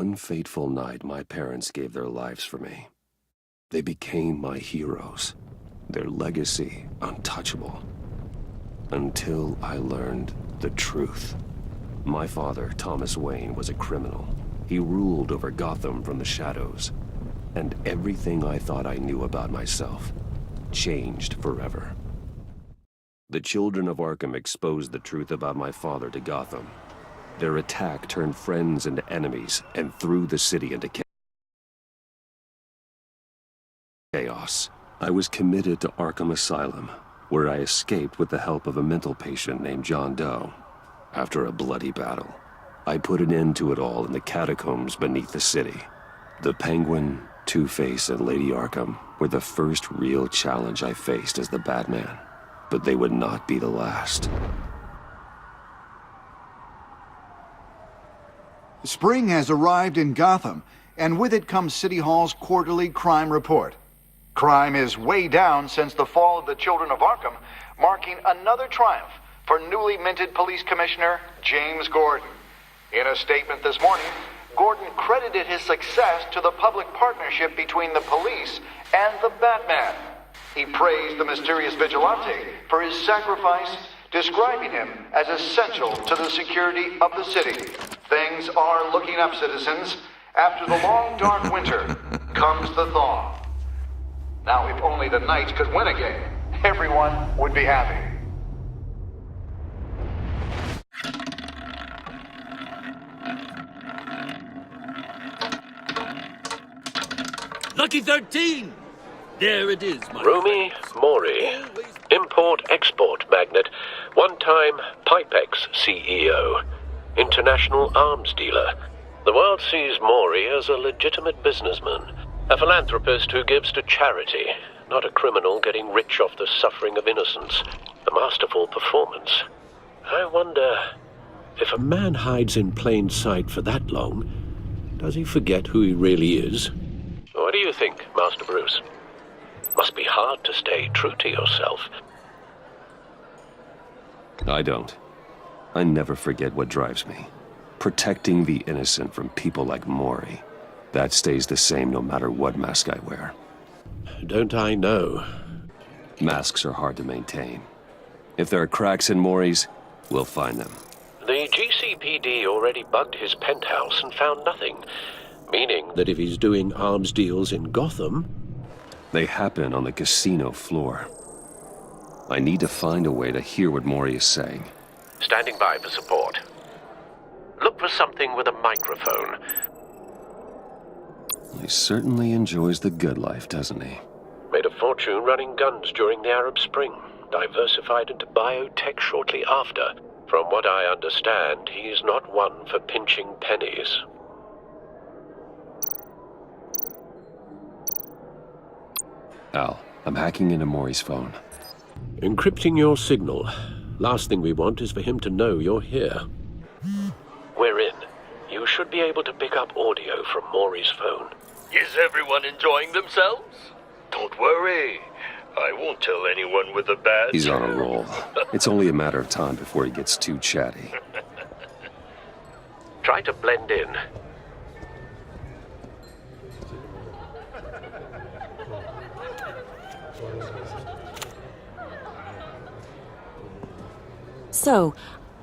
One fateful night, my parents gave their lives for me. They became my heroes, their legacy untouchable. Until I learned the truth. My father, Thomas Wayne, was a criminal. He ruled over Gotham from the shadows. And everything I thought I knew about myself changed forever. The children of Arkham exposed the truth about my father to Gotham. Their attack turned friends into enemies and threw the city into chaos. I was committed to Arkham Asylum, where I escaped with the help of a mental patient named John Doe. After a bloody battle, I put an end to it all in the catacombs beneath the city. The Penguin, Two-Face, and Lady Arkham were the first real challenge I faced as the Batman, but they would not be the last. Spring has arrived in Gotham, and with it comes City Hall's quarterly crime report. Crime is way down since the fall of the Children of Arkham, marking another triumph for newly minted Police Commissioner James Gordon. In a statement this morning, Gordon credited his success to the public partnership between the police and the Batman. He praised the mysterious vigilante for his sacrifice, describing him as essential to the security of the city. Things are looking up, citizens. After the long, dark winter comes the thaw. Now, if only the Knights could win again, everyone would be happy. Lucky 13! There it is, my Rumi friends. Mori, import-export magnate, one-time Pipex CEO, international arms dealer. The world sees Mori as a legitimate businessman, a philanthropist who gives to charity, not a criminal getting rich off the suffering of innocence. A masterful performance. I wonder, if a man hides in plain sight for that long, does he forget who he really is? What do you think, Master Bruce? Must be hard to stay true to yourself. I don't. I never forget what drives me. Protecting the innocent from people like Mori. That stays the same no matter what mask I wear. Don't I know? Masks are hard to maintain. If there are cracks in Mori's, we'll find them. The GCPD already bugged his penthouse and found nothing. Meaning that if he's doing arms deals in Gotham... They happen on the casino floor. I need to find a way to hear what Mori is saying. Standing by for support. Look for something with a microphone. He certainly enjoys the good life, doesn't he? Made a fortune running guns during the Arab Spring. Diversified into biotech shortly after. From what I understand, he's not one for pinching pennies. Al, I'm hacking into Mori's phone. Encrypting your signal. Last thing we want is for him to know you're here. We're in. You should be able to pick up audio from Mori's phone. Is everyone enjoying themselves? Don't worry. I won't tell anyone with a badge. He's on a roll. It's only a matter of time before he gets too chatty. Try to blend in. So,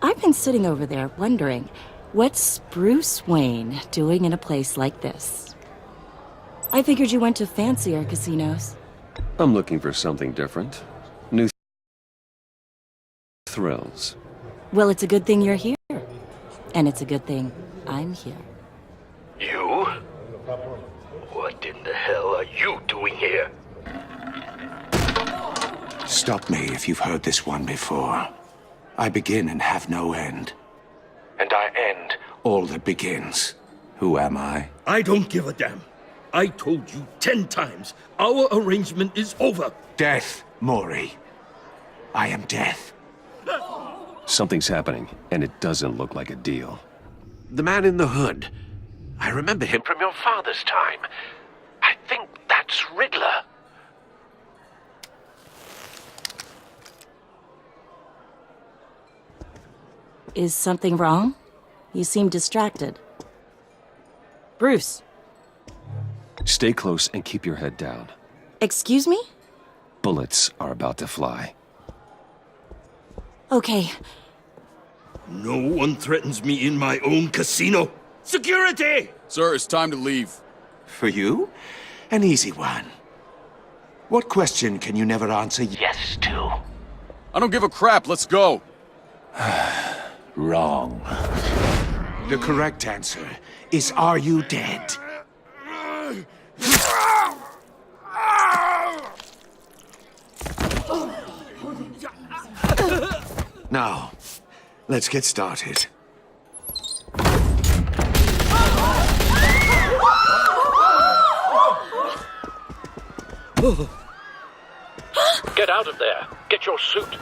I've been sitting over there wondering, what's Bruce Wayne doing in a place like this? I figured you went to fancier casinos. I'm looking for something different. New thrills. Well, it's a good thing you're here. And it's a good thing I'm here. You? What in the hell are you doing here? Stop me if you've heard this one before. I begin and have no end. And I end all that begins. Who am I? I don't give a damn. I told you 10 times. Our arrangement is over. Death, Mori. I am death. Something's happening, and it doesn't look like a deal. The man in the hood. I remember him from your father's time. I think that's Riddler. Is something wrong? You seem distracted. Bruce, Stay close and keep your head down. excuse me? Bullets are about to fly. Okay, No one threatens me in my own casino. Security! Sir, it's time to leave. For you? An easy one. What question can you never answer yes to? I don't give a crap, let's go. Wrong. The correct answer is, are you dead? Now, let's get started. Get out of there. Get your suit.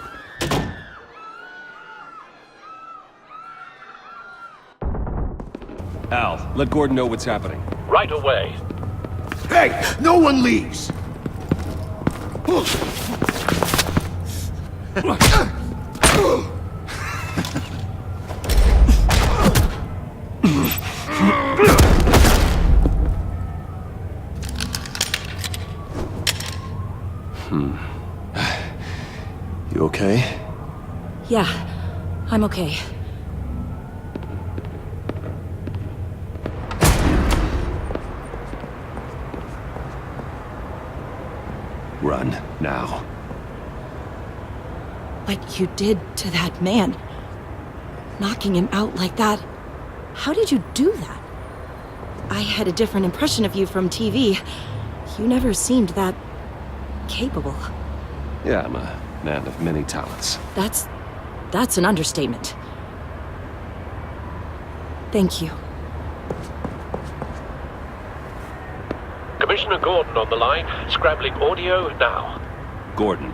Al, let Gordon know what's happening. Right away. Hey, no one leaves! You okay? yeah, I'm okay. Run, now. What you did to that man. Knocking him out like that. How did you do that? I had a different impression of you from TV. You never seemed that capable. Yeah, I'm a man of many talents. That's an understatement. Thank you. Commissioner Gordon on the line. Scrabbling audio now. Gordon,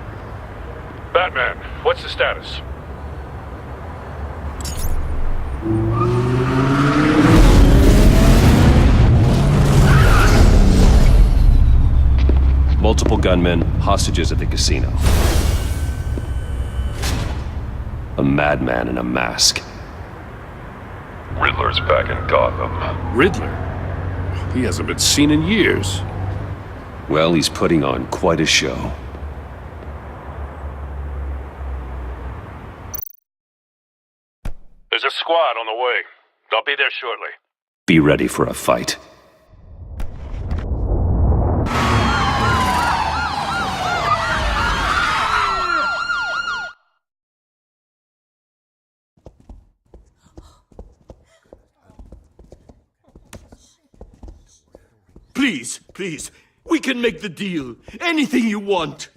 Batman, what's the status? multiple gunmen, hostages at the casino. A madman in a mask. Riddler's back in Gotham. Riddler? He hasn't been seen in years. Well, he's putting on quite a show. There's a squad on the way. I'll be there shortly. Be ready for a fight. Please, please, we can make the deal. Anything you want.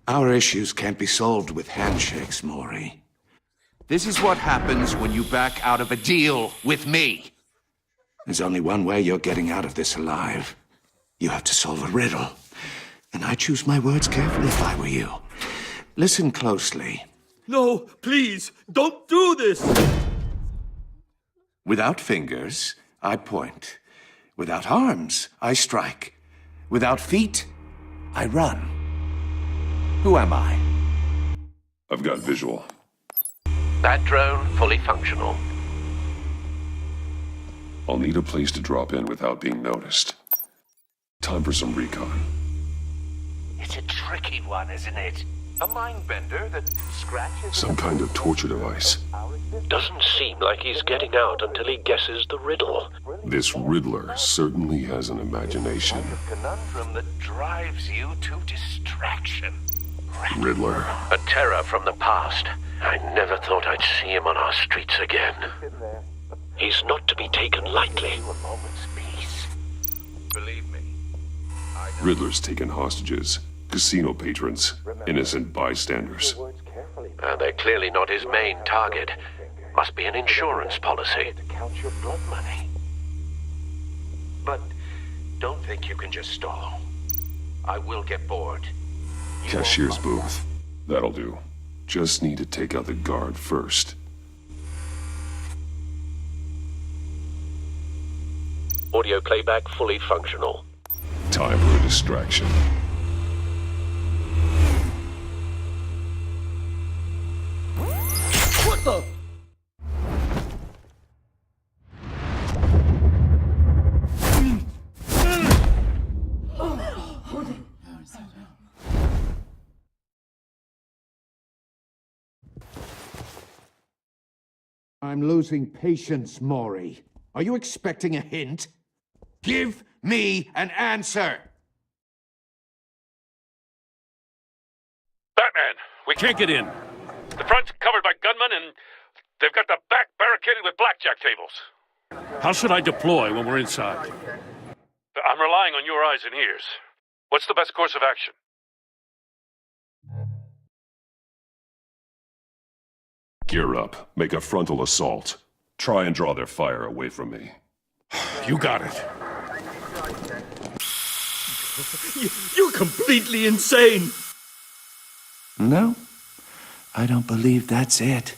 Our issues can't be solved with handshakes, Maury. This is what happens when you back out of a deal with me. There's only one way you're getting out of this alive. You have to solve a riddle. And I choose my words carefully if I were you. Listen closely. No, please, don't do this. Without fingers, I point. Without arms, I strike. Without feet, I run. Who am I? I've got visual. That drone fully functional. I'll need a place to drop in without being noticed. Time for some recon. It's a tricky one, isn't it? A mind bender that scratches... Some kind of torture device. Doesn't seem like he's getting out until he guesses the riddle. This Riddler certainly has an imagination. A conundrum that drives you to distraction. Riddler. A terror from the past. I never thought I'd see him on our streets again. He's not to be taken lightly. A moment's peace. Believe me. Riddler's taken hostages, casino patrons, innocent bystanders. They're clearly not his main target. Must be an insurance policy. To count your blood money. But don't think you can just stall. I will get bored. Cashier's booth. That'll do. Just need to take out the guard first. Audio playback fully functional. Time for a distraction. What the? I'm losing patience, Maury. Are you expecting a hint? Give me an answer! Batman, we can't get in. The front's covered by gunmen, and they've got the back barricaded with blackjack tables. How should I deploy when we're inside? I'm relying on your eyes and ears. What's the best course of action? Gear up. Make a frontal assault. Try and draw their fire away from me. You got it. You're completely insane! No, I don't believe that's it.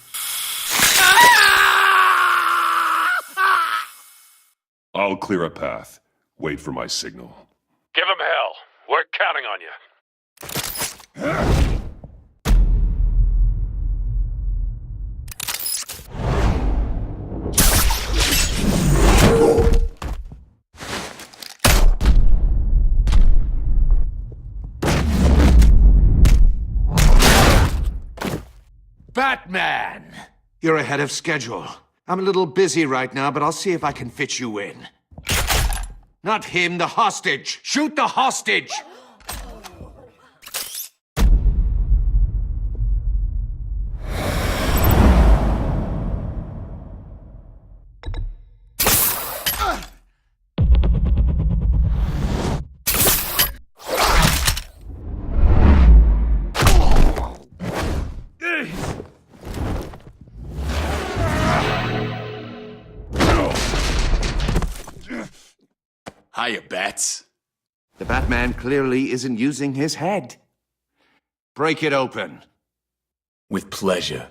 I'll clear a path. Wait for my signal. Give him hell. We're counting on you. Batman! You're ahead of schedule. I'm a little busy right now, but I'll see if I can fit you in. Not him, the hostage! Shoot the hostage! Hiya, Bats. The Batman clearly isn't using his head. Break it open. With pleasure.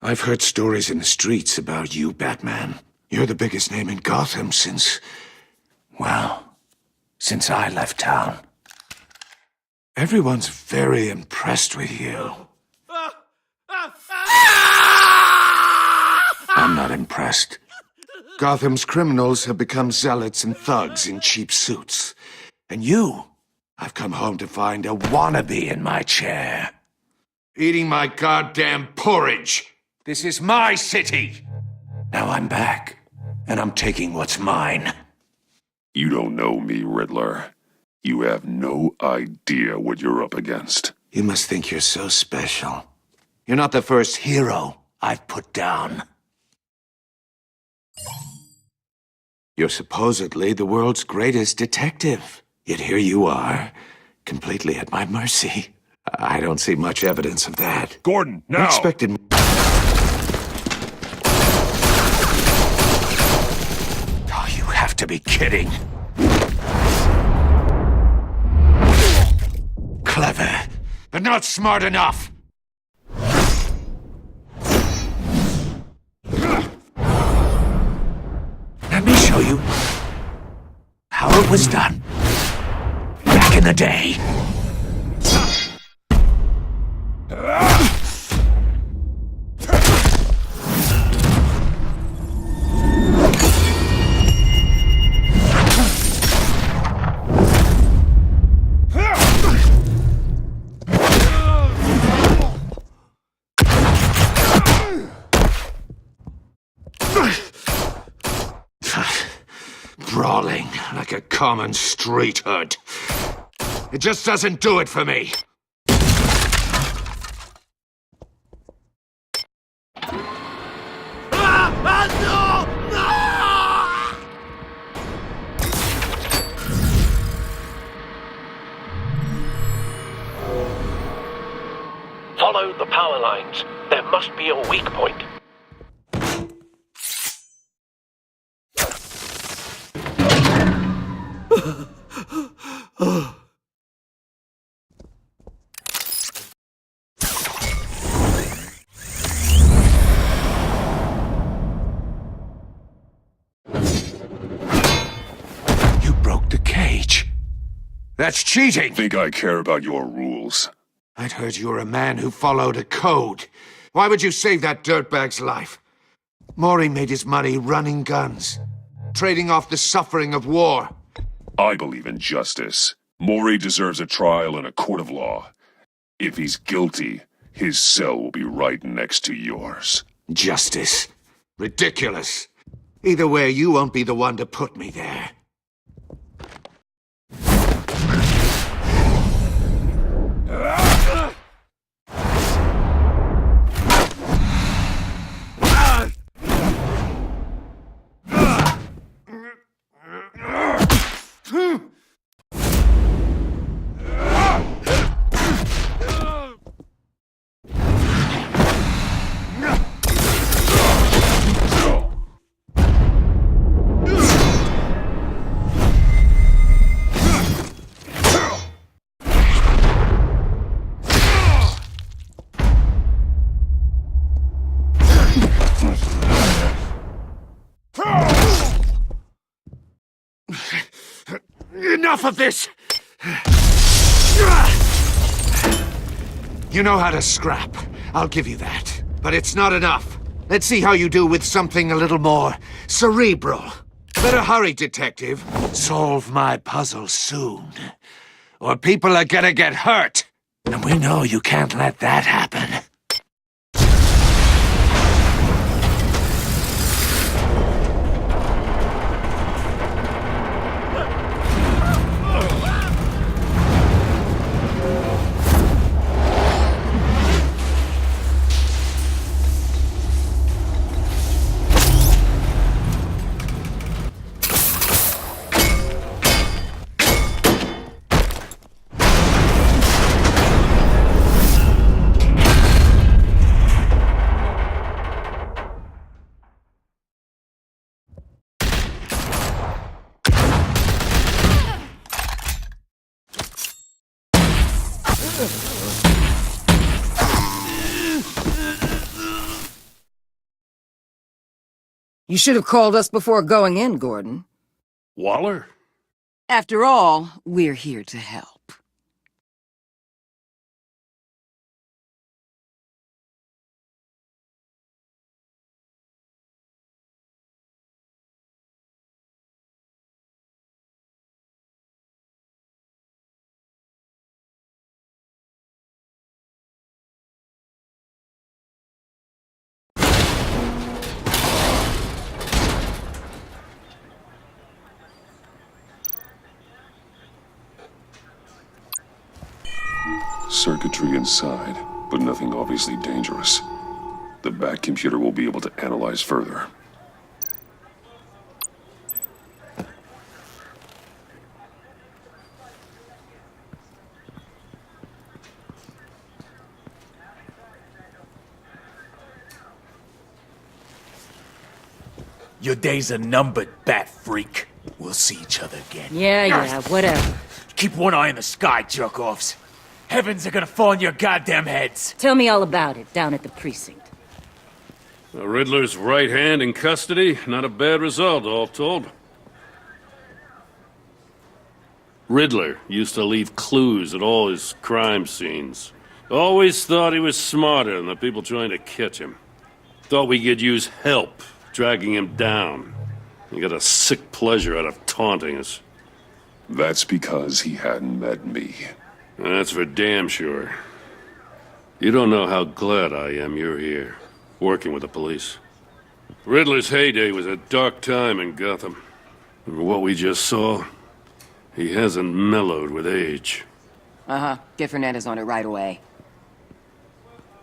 I've heard stories in the streets about you, Batman. You're the biggest name in Gotham since I left town. Everyone's very impressed with you. I'm not impressed. Gotham's criminals have become zealots and thugs in cheap suits. And you, I've come home to find a wannabe in my chair. Eating my goddamn porridge. This is my city. Now I'm back, and I'm taking what's mine. You don't know me, Riddler. You have no idea what you're up against. You must think you're so special. You're not the first hero I've put down. You're supposedly the world's greatest detective. Yet here you are, completely at my mercy. I don't see much evidence of that. Gordon, now! I expected... Oh, you have to be kidding. Clever, but not smart enough. Let me show you how it was done back in the day. Brawling like a common street hood. It just doesn't do it for me. Follow the power lines. There must be a weak point. You broke the cage. That's cheating! Think I care about your rules? I'd heard you were a man who followed a code. Why would you save that dirtbag's life? Maury made his money running guns, trading off the suffering of war. I believe in justice. Maury deserves a trial in a court of law. If he's guilty, his cell will be right next to yours. Justice. Ridiculous. Either way, you won't be the one to put me there. Enough of this! You know how to scrap. I'll give you that. But it's not enough. Let's see how you do with something a little more cerebral. Better hurry, detective. Solve my puzzle soon. Or people are gonna get hurt. And we know you can't let that happen. You should have called us before going in, Gordon. Waller? After all, we're here to help. Circuitry inside, but nothing obviously dangerous. The back computer will be able to analyze further. Your days are numbered, bat freak. We'll see each other again. Yeah, whatever. Keep one eye in the sky, jerk-offs. Heavens are gonna fall on your goddamn heads. Tell me all about it down at the precinct. The Riddler's right hand in custody. Not a bad result, all told. Riddler used to leave clues at all his crime scenes. Always thought he was smarter than the people trying to catch him. Thought we could use help dragging him down. He got a sick pleasure out of taunting us. That's because he hadn't met me. That's for damn sure. You don't know how glad I am you're here, working with the police. Riddler's heyday was a dark time in Gotham. And what we just saw, he hasn't mellowed with age. Get Fernandez on it right away.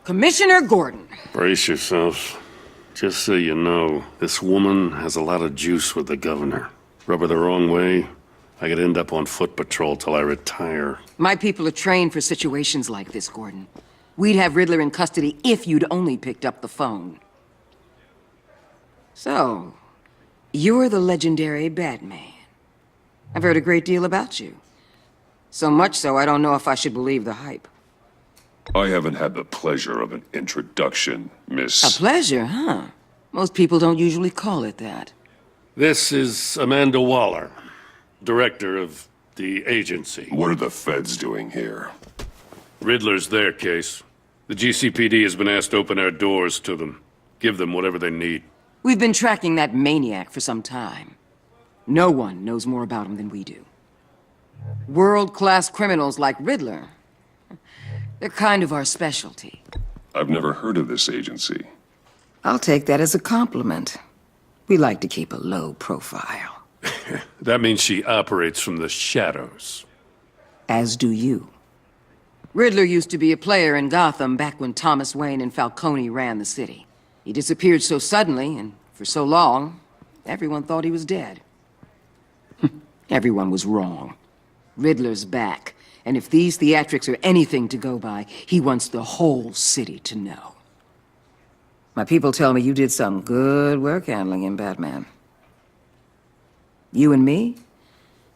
Commissioner Gordon. Brace yourselves. Just so you know, this woman has a lot of juice with the governor. Rub her the wrong way, I could end up on foot patrol till I retire. My people are trained for situations like this, Gordon. We'd have Riddler in custody if you'd only picked up the phone. So, you're the legendary Batman. I've heard a great deal about you. So much so, I don't know if I should believe the hype. I haven't had the pleasure of an introduction, Miss... A pleasure, huh? Most people don't usually call it that. This is Amanda Waller, director of the agency. What are the feds doing here? Riddler's their case. The GCPD has been asked to open our doors to them. Give them whatever they need. We've been tracking that maniac for some time. No one knows more about him than we do. World-class criminals like Riddler. They're kind of our specialty. I've never heard of this agency. I'll take that as a compliment. We like to keep a low profile. That means she operates from the shadows. As do you. Riddler used to be a player in Gotham back when Thomas Wayne and Falcone ran the city. He disappeared so suddenly, and for so long, everyone thought he was dead. Everyone was wrong. Riddler's back, and if these theatrics are anything to go by, he wants the whole city to know. My people tell me you did some good work handling him, Batman. You and me?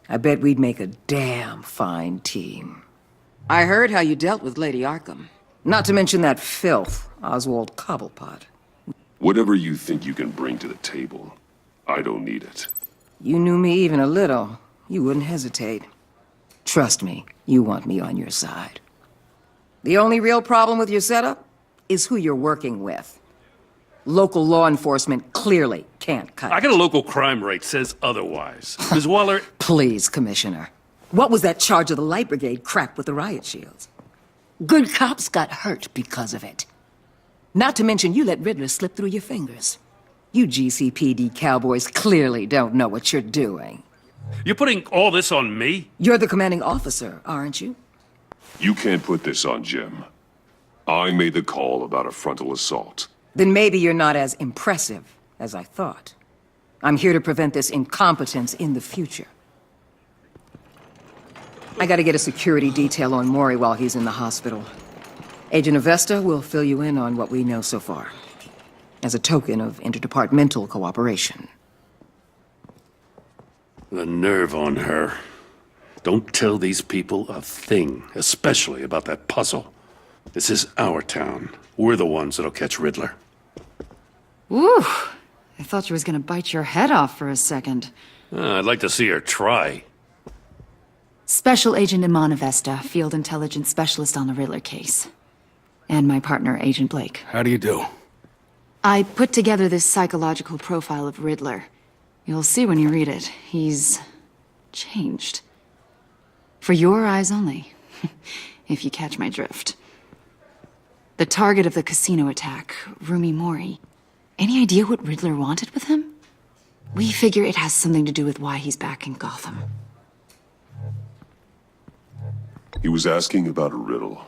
I bet we'd make a damn fine team. I heard how you dealt with Lady Arkham. Not to mention that filth, Oswald Cobblepot. Whatever you think you can bring to the table, I don't need it. You knew me even a little, you wouldn't hesitate. Trust me, you want me on your side. The only real problem with your setup is who you're working with. Local law enforcement clearly can't cut it. I got a local crime rate says otherwise. Ms. Waller... Please, Commissioner. What was that charge of the Light Brigade crap with the riot shields? Good cops got hurt because of it. Not to mention you let Riddler slip through your fingers. You GCPD cowboys clearly don't know what you're doing. You're putting all this on me? You're the commanding officer, aren't you? You can't put this on Jim. I made the call about a frontal assault. Then maybe you're not as impressive as I thought. I'm here to prevent this incompetence in the future. I gotta get a security detail on Maury while he's in the hospital. Agent Avesta will fill you in on what we know so far, as a token of interdepartmental cooperation. The nerve on her. Don't tell these people a thing, especially about that puzzle. This is our town. We're the ones that'll catch Riddler. Woo! I thought she was gonna bite your head off for a second. I'd like to see her try. Special Agent Iman Avesta, Field Intelligence Specialist on the Riddler case. And my partner, Agent Blake. How do you do? I put together this psychological profile of Riddler. You'll see when you read it. He's changed. For your eyes only, if you catch my drift. The target of the casino attack, Rumi Mori. Any idea what Riddler wanted with him? We figure it has something to do with why he's back in Gotham. He was asking about a riddle.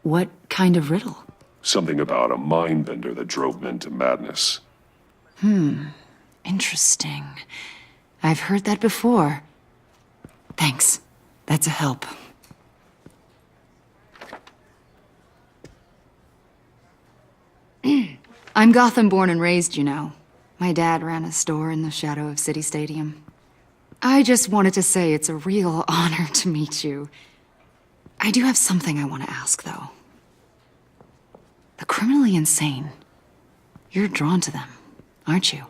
What kind of riddle? Something about a mind bender that drove men to madness. Interesting. I've heard that before. Thanks. That's a help. I'm Gotham born and raised, you know. My dad ran a store in the shadow of City Stadium. I just wanted to say it's a real honor to meet you. I do have something I want to ask, though. The criminally insane. You're drawn to them, aren't you?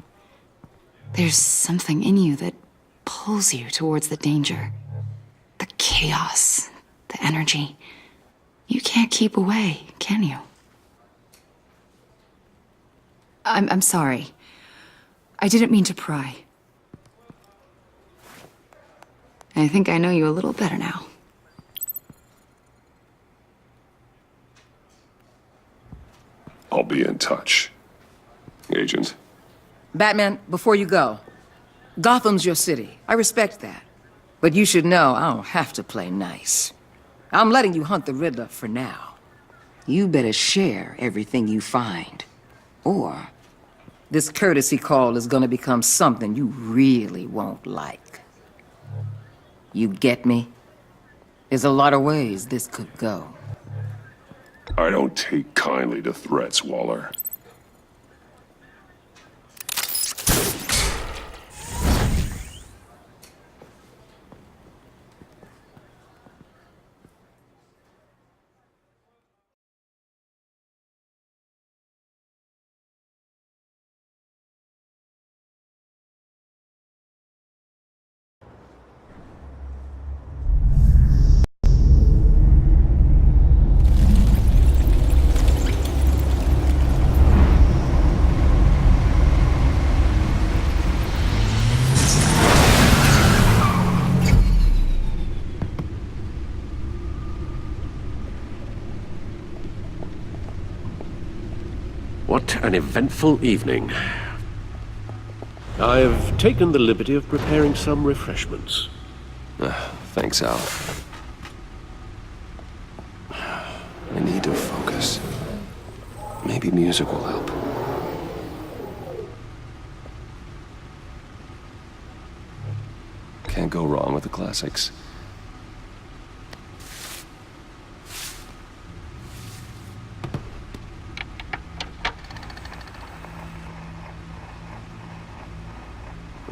There's something in you that pulls you towards the danger. The chaos, the energy. You can't keep away, can you? I'm sorry. I didn't mean to pry. I think I know you a little better now. I'll be in touch. Agent. Batman, before you go, Gotham's your city. I respect that. But you should know I don't have to play nice. I'm letting you hunt the Riddler for now. You better share everything you find. Or this courtesy call is gonna become something you really won't like. You get me? There's a lot of ways this could go. I don't take kindly to threats, Waller. What an eventful evening. I've taken the liberty of preparing some refreshments. Thanks, Al. I need to focus. Maybe music will help. Can't go wrong with the classics.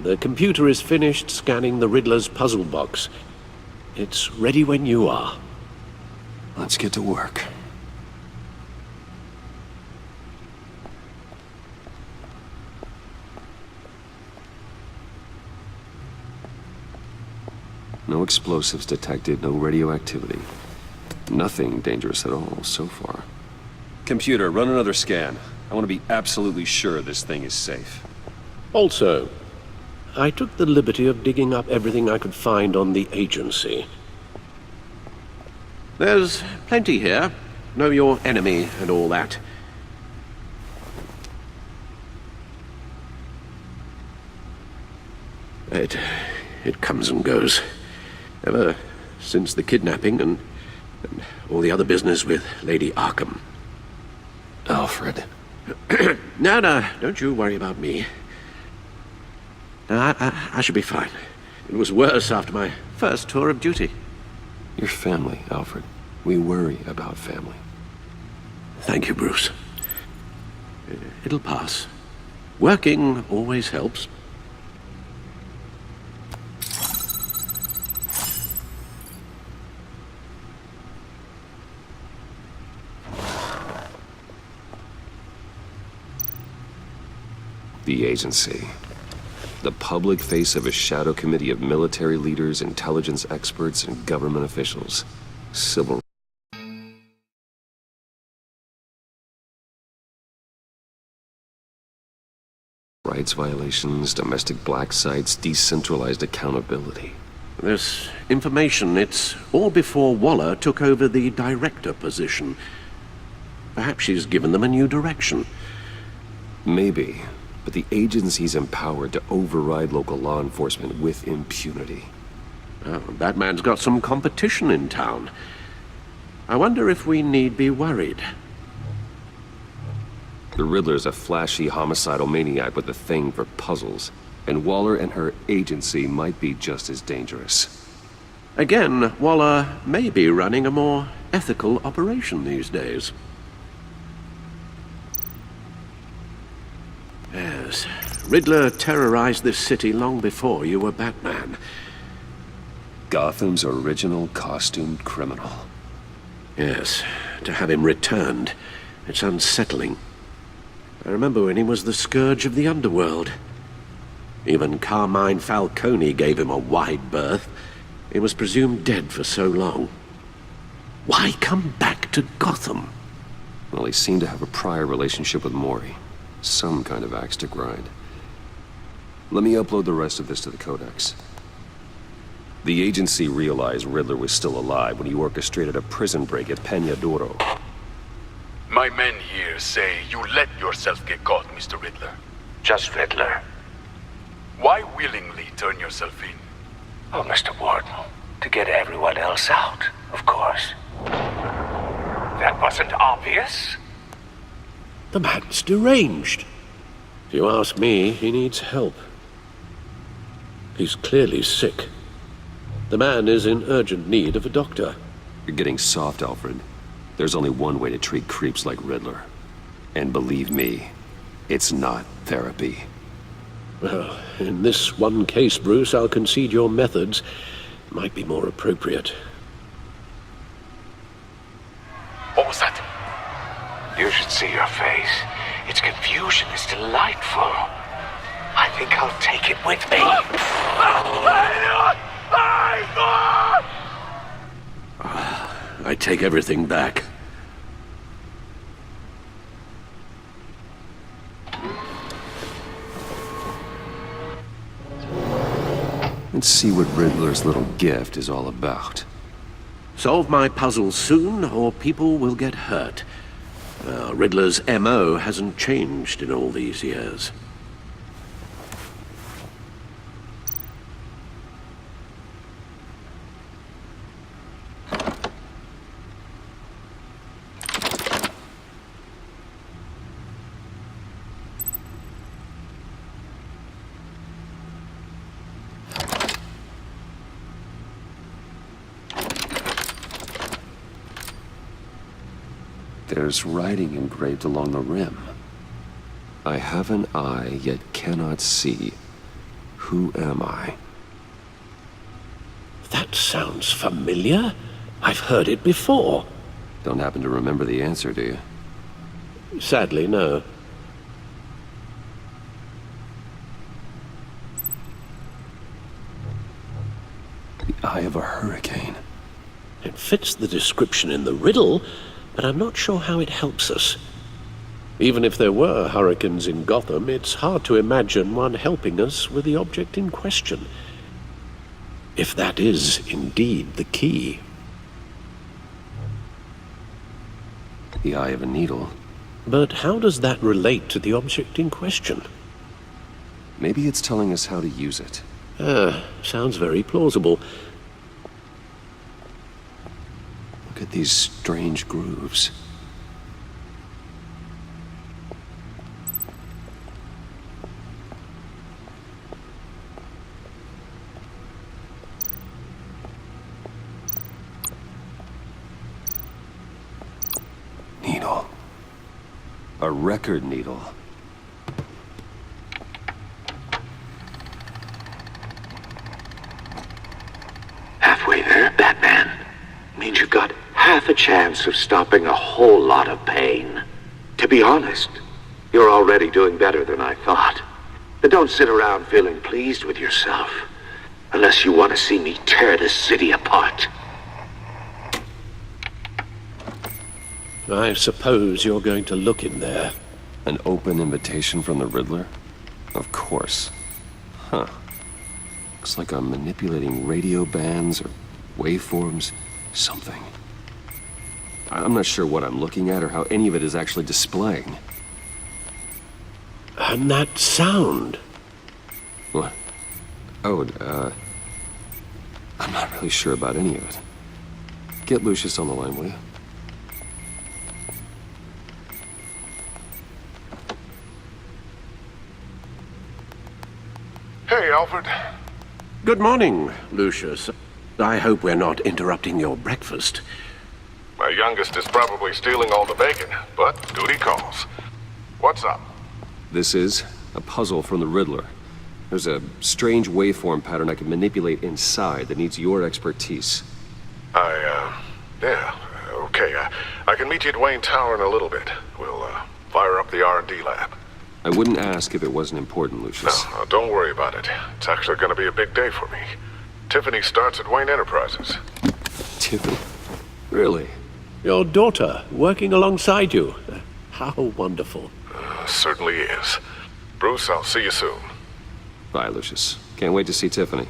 The computer is finished scanning the Riddler's puzzle box. It's ready when you are. Let's get to work. No explosives detected, no radioactivity. Nothing dangerous at all so far. Computer, run another scan. I want to be absolutely sure this thing is safe. Also, I took the liberty of digging up everything I could find on the agency. There's plenty here. Know your enemy and all that. It comes and goes. Ever since the kidnapping and all the other business with Lady Arkham. Alfred. No, don't you worry about me. No, I should be fine. It was worse after my first tour of duty. Your family, Alfred. We worry about family. Thank you, Bruce. It'll pass. Working always helps. The agency. The public face of a shadow committee of military leaders, intelligence experts, and government officials. Civil rights violations, domestic black sites, decentralized accountability. This information, it's all before Waller took over the director position. Perhaps she's given them a new direction. Maybe, but the agency's empowered to override local law enforcement with impunity. Oh, Batman's got some competition in town. I wonder if we need be worried. The Riddler's a flashy, homicidal maniac with a thing for puzzles, and Waller and her agency might be just as dangerous. Again, Waller may be running a more ethical operation these days. Yes, Riddler terrorized this city long before you were Batman. Gotham's original costumed criminal. Yes, to have him returned, it's unsettling. I remember when he was the scourge of the underworld. Even Carmine Falcone gave him a wide berth. He was presumed dead for so long. Why come back to Gotham? Well, he seemed to have a prior relationship with Mori. Some kind of axe to grind. Let me upload the rest of this to the Codex. The agency realized Riddler was still alive when he orchestrated a prison break at Peñadoro. My men here say you let yourself get caught, Mr. Riddler. Just Riddler. Why willingly turn yourself in? Oh, Mr. Warden, to get everyone else out, of course. That wasn't obvious? The man's deranged. If you ask me, he needs help. He's clearly sick. The man is in urgent need of a doctor. You're getting soft, Alfred. There's only one way to treat creeps like Riddler. And believe me, it's not therapy. Well, in this one case, Bruce, I'll concede your methods might be more appropriate. What was that? You should see your face. Its confusion is delightful. I think I'll take it with me. I take everything back. Let's see what Riddler's little gift is all about. Solve my puzzle soon, or people will get hurt. Riddler's MO hasn't changed in all these years. There's writing engraved along the rim. I have an eye, yet cannot see. Who am I? That sounds familiar. I've heard it before. Don't happen to remember the answer, do you? Sadly, no. The eye of a hurricane. It fits the description in the riddle, but I'm not sure how it helps us. Even if there were hurricanes in Gotham, it's hard to imagine one helping us with the object in question. If that is indeed the key. The eye of a needle. But how does that relate to the object in question? Maybe it's telling us how to use it. Sounds very plausible. Look at these strange grooves. Needle. A record needle. Halfway there, Batman. Means you've got half a chance of stopping a whole lot of pain. To be honest, you're already doing better than I thought. But don't sit around feeling pleased with yourself, unless you want to see me tear this city apart. I suppose you're going to look in there. An open invitation from the Riddler? Of course. Huh. Looks like I'm manipulating radio bands or waveforms. Something. I'm not sure what I'm looking at or how any of it is actually displaying. And that sound. What? Oh, I'm not really sure about any of it. Get Lucius on the line, will you? Hey, Alfred. Good morning, Lucius. I hope we're not interrupting your breakfast. My youngest is probably stealing all the bacon, but duty calls. What's up? This is a puzzle from the Riddler. There's a strange waveform pattern I can manipulate inside that needs your expertise. Yeah, okay. I can meet you at Wayne Tower in a little bit. We'll, fire up the R&D lab. I wouldn't ask if it wasn't important, Lucius. No, don't worry about it. It's actually gonna be a big day for me. Tiffany starts at Wayne Enterprises. Tiffany? Really? Your daughter, working alongside you. How wonderful. Certainly is. Bruce, I'll see you soon. Bye, Lucius. Can't wait to see Tiffany.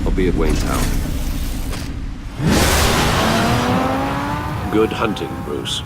I'll be at Wayne Tower. Good hunting, Bruce.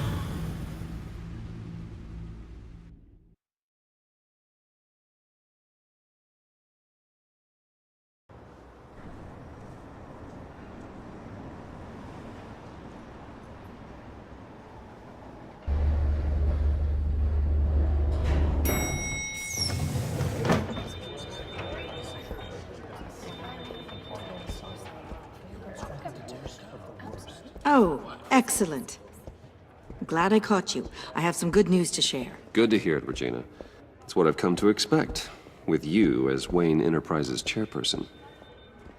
Oh, excellent. I'm glad I caught you. I have some good news to share. Good to hear it, Regina. It's what I've come to expect, with you as Wayne Enterprises chairperson.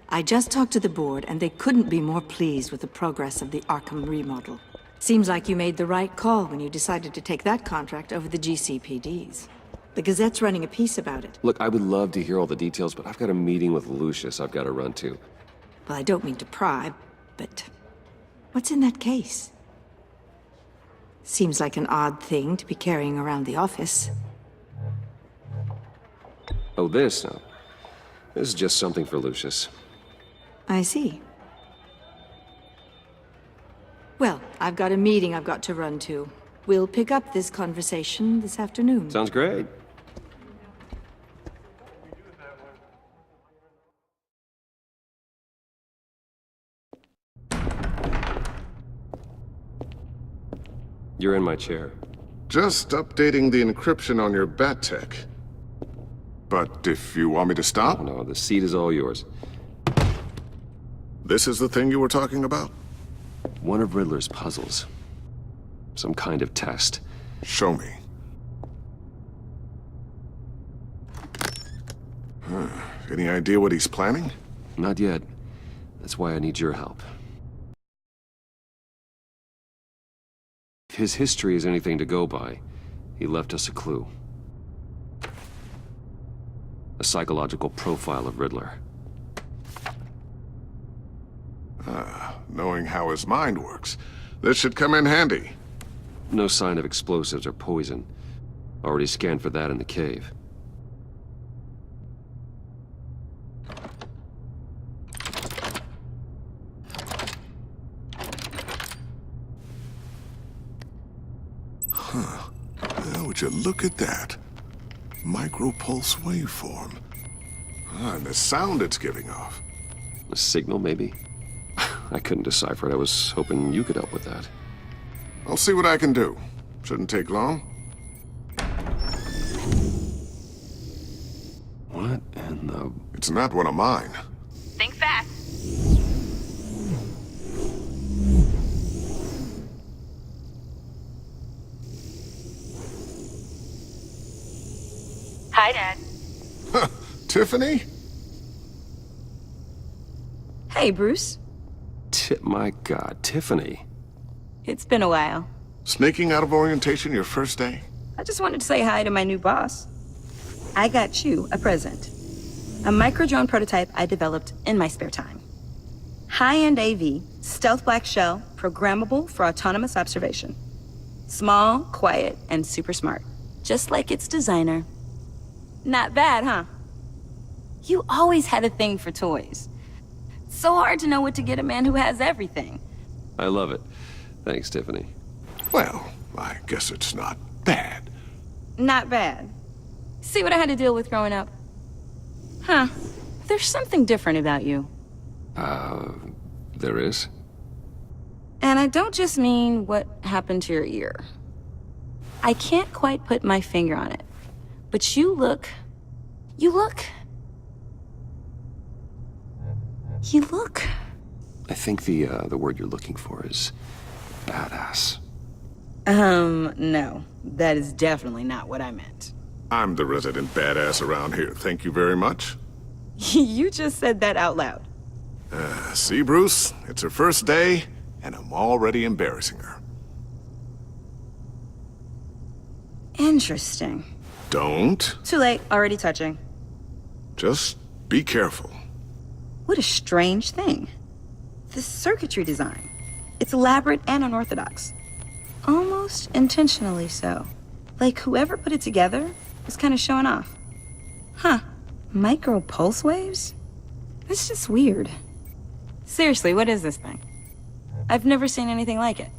I just talked to the board, and they couldn't be more pleased with the progress of the Arkham remodel. Seems like you made the right call when you decided to take that contract over the GCPD's. The Gazette's running a piece about it. Look, I would love to hear all the details, but I've got a meeting with Lucius I've got to run to. Well, I don't mean to pry, but what's in that case? Seems like an odd thing to be carrying around the office. Oh, this? No. This is just something for Lucius. I see. Well, I've got a meeting I've got to run to. We'll pick up this conversation this afternoon. Sounds great. You're in my chair. Just updating the encryption on your bat tech. But if you want me to stop? Oh, no, the seat is all yours. This is the thing you were talking about? One of Riddler's puzzles. Some kind of test. Show me. Any idea what he's planning? Not yet. That's why I need your help. If his history is anything to go by, he left us a clue. A psychological profile of Riddler. Knowing how his mind works, this should come in handy. No sign of explosives or poison. Already scanned for that in the cave. Well, would you look at that? Micropulse waveform. And the sound it's giving off. A signal, maybe? I couldn't decipher it. I was hoping you could help with that. I'll see what I can do. Shouldn't take long. What in the... It's not one of mine. Think fast. Hi, Dad. Tiffany? Hey, Bruce. My God, Tiffany. It's been a while. Sneaking out of orientation your first day? I just wanted to say hi to my new boss. I got you a present. A micro-drone prototype I developed in my spare time. High-end AV, stealth black shell, programmable for autonomous observation. Small, quiet, and super smart. Just like its designer. Not bad, huh? You always had a thing for toys. So hard to know what to get a man who has everything. I love it. Thanks, Tiffany. Well, I guess it's not bad. Not bad. See what I had to deal with growing up? Huh. There's something different about you. There is? And I don't just mean what happened to your ear. I can't quite put my finger on it. But you look... I think the word you're looking for is badass. No. That is definitely not what I meant. I'm the resident badass around here. Thank you very much. You just said that out loud. See, Bruce? It's her first day, and I'm already embarrassing her. Interesting. Don't. Too late. Already touching. Just be careful. What a strange thing. The circuitry design. It's elaborate and unorthodox. Almost intentionally so. Like whoever put it together was kind of showing off. Huh. Micro pulse waves? That's just weird. Seriously, what is this thing? I've never seen anything like it.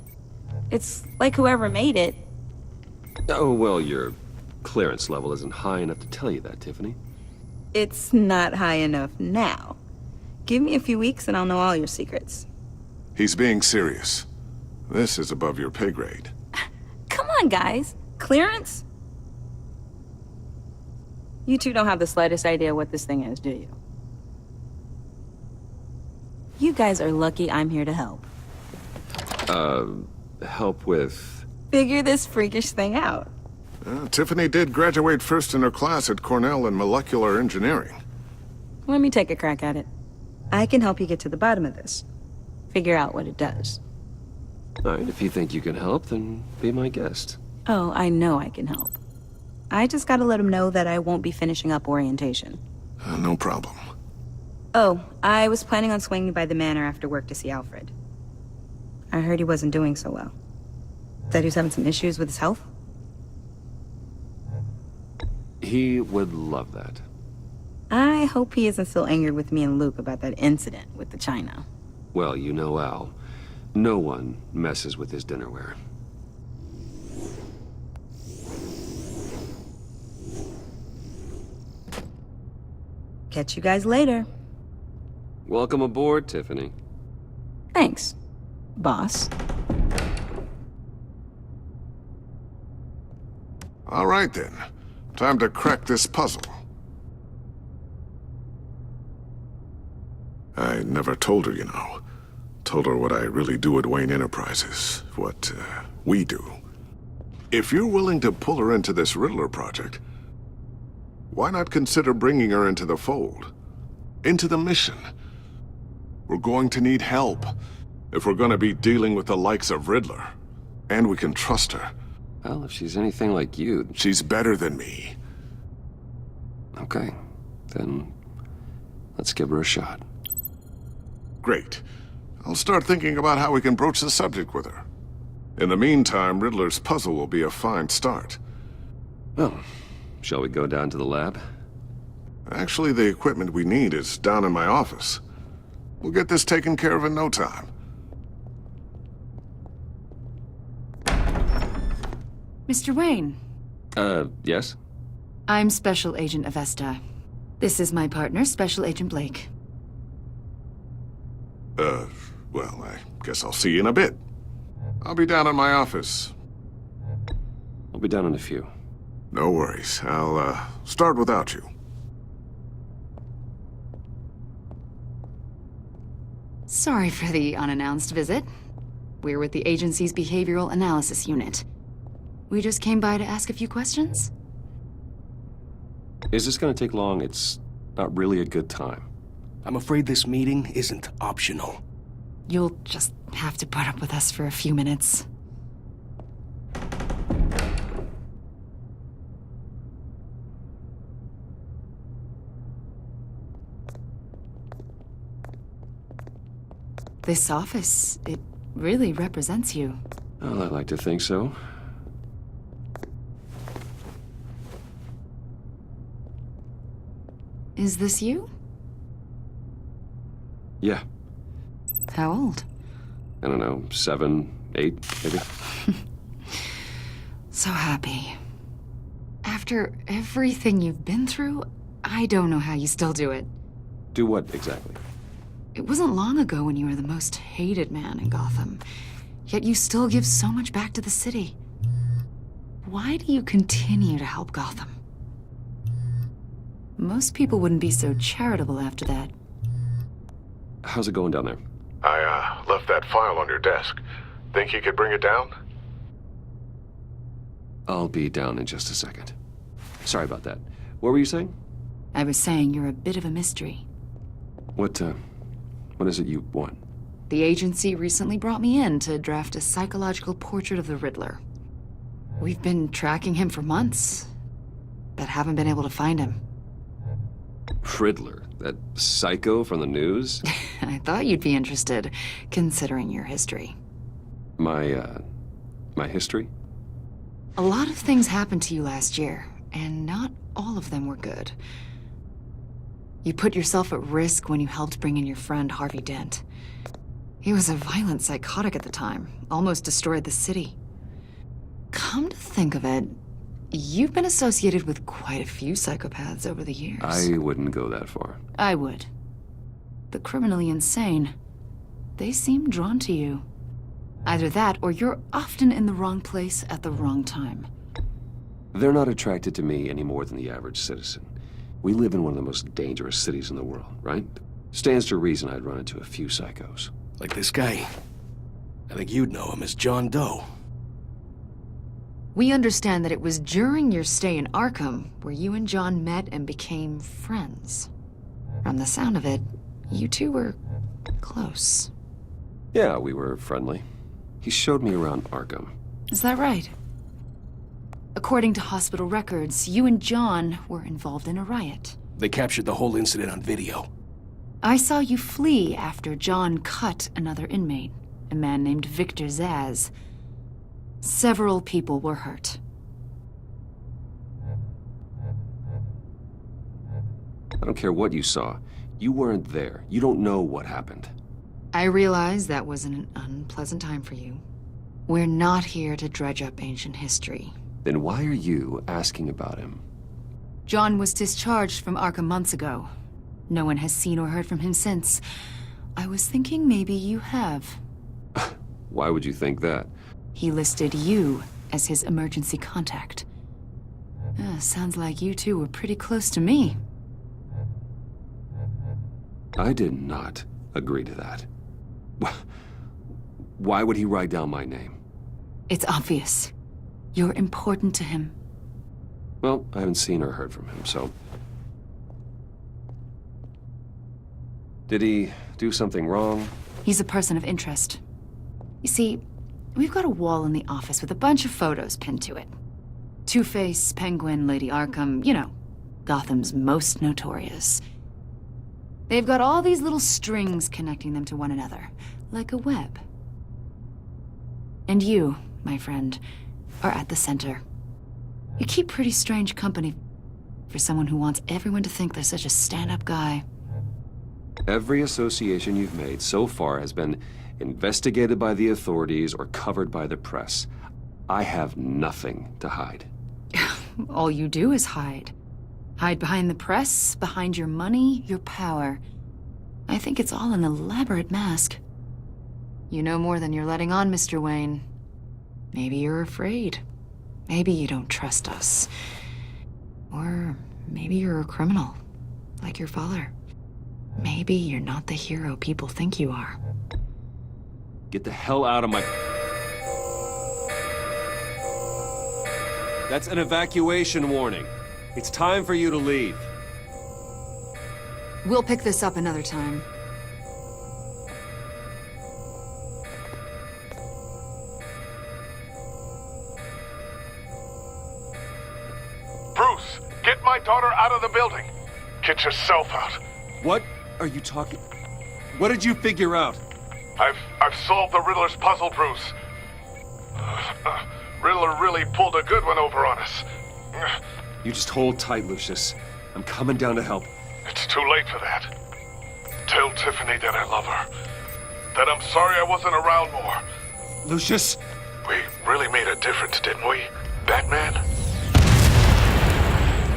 It's like whoever made it... Oh, well, your clearance level isn't high enough to tell you that, Tiffany. It's not high enough now. Give me a few weeks and I'll know all your secrets. He's being serious. This is above your pay grade. Come on, guys. Clearance? You two don't have the slightest idea what this thing is, do you? You guys are lucky I'm here to help. Help with... Figure this freakish thing out. Tiffany did graduate first in her class at Cornell in molecular engineering. Let me take a crack at it. I can help you get to the bottom of this. Figure out what it does. All right, if you think you can help, then be my guest. Oh, I know I can help. I just gotta let him know that I won't be finishing up orientation. No problem. Oh, I was planning on swinging by the manor after work to see Alfred. I heard he wasn't doing so well. Said he was having some issues with his health? He would love that. I hope he isn't still angry with me and Luke about that incident with the china. Well, you know Al. No one messes with his dinnerware. Catch you guys later. Welcome aboard, Tiffany. Thanks, boss. All right, then. Time to crack this puzzle. I never told her, you know. Told her what I really do at Wayne Enterprises. What, we do. If you're willing to pull her into this Riddler project, why not consider bringing her into the fold? Into the mission? We're going to need help if we're going to be dealing with the likes of Riddler. And we can trust her. Well, if she's anything like you... She's better than me. Okay, then let's give her a shot. Great. I'll start thinking about how we can broach the subject with her. In the meantime, Riddler's puzzle will be a fine start. Well, shall we go down to the lab? Actually, the equipment we need is down in my office. We'll get this taken care of in no time. Mr. Wayne. Yes? I'm Special Agent Avesta. This is my partner, Special Agent Blake. Well, I guess I'll see you in a bit. I'll be down in my office. I'll be down in a few. No worries. I'll, start without you. Sorry for the unannounced visit. We're with the agency's Behavioral Analysis Unit. We just came by to ask a few questions. Is this gonna take long? It's not really a good time. I'm afraid this meeting isn't optional. You'll just have to put up with us for a few minutes. This office, it really represents you. Well, I like to think so. Is this you? Yeah. How old? I don't know, 7, 8, maybe? So happy. After everything you've been through, I don't know how you still do it. Do what, exactly? It wasn't long ago when you were the most hated man in Gotham, yet you still give so much back to the city. Why do you continue to help Gotham? Most people wouldn't be so charitable after that. How's it going down there? I, left that file on your desk. Think you could bring it down? I'll be down in just a second. Sorry about that. What were you saying? I was saying you're a bit of a mystery. What is it you want? The agency recently brought me in to draft a psychological portrait of the Riddler. We've been tracking him for months, but haven't been able to find him. Riddler? That psycho from the news? I thought you'd be interested, considering your history. My history? A lot of things happened to you last year, and not all of them were good. You put yourself at risk when you helped bring in your friend Harvey Dent. He was a violent psychotic at the time, almost destroyed the city. Come to think of it, you've been associated with quite a few psychopaths over the years. I wouldn't go that far. I would. The criminally insane, they seem drawn to you. Either that, or you're often in the wrong place at the wrong time. They're not attracted to me any more than the average citizen. We live in one of the most dangerous cities in the world, right? Stands to reason I'd run into a few psychos. Like this guy. I think you'd know him as John Doe. We understand that it was during your stay in Arkham where you and John met and became friends. From the sound of it, you two were close. Yeah, we were friendly. He showed me around Arkham. Is that right? According to hospital records, you and John were involved in a riot. They captured the whole incident on video. I saw you flee after John cut another inmate, a man named Victor Zaz. Several people were hurt. I don't care what you saw. You weren't there. You don't know what happened. I realize that was an unpleasant time for you. We're not here to dredge up ancient history. Then why are you asking about him? John was discharged from Arkham months ago. No one has seen or heard from him since. I was thinking maybe you have. Why would you think that? He listed you as his emergency contact. Sounds like you two were pretty close to me. I did not agree to that. Why would he write down my name? It's obvious. You're important to him. Well, I haven't seen or heard from him, so... Did he do something wrong? He's a person of interest. You see, we've got a wall in the office with a bunch of photos pinned to it. Two-Face, Penguin, Lady Arkham, you know, Gotham's most notorious. They've got all these little strings connecting them to one another, like a web. And you, my friend, are at the center. You keep pretty strange company for someone who wants everyone to think they're such a stand-up guy. Every association you've made so far has been investigated by the authorities or covered by the press. I have nothing to hide. All you do is hide. Hide behind the press, behind your money, your power. I think it's all an elaborate mask. You know more than you're letting on, Mr. Wayne. Maybe you're afraid. Maybe you don't trust us. Or maybe you're a criminal, like your father. Maybe you're not the hero people think you are. Get the hell out of my... That's an evacuation warning. It's time for you to leave. We'll pick this up another time. Bruce, get my daughter out of the building. Get yourself out. What are you talking... What did you figure out? I've solved the Riddler's puzzle, Bruce. Riddler really pulled a good one over on us. You just hold tight, Lucius. I'm coming down to help. It's too late for that. Tell Tiffany that I love her. That I'm sorry I wasn't around more. Lucius! We really made a difference, didn't we, Batman?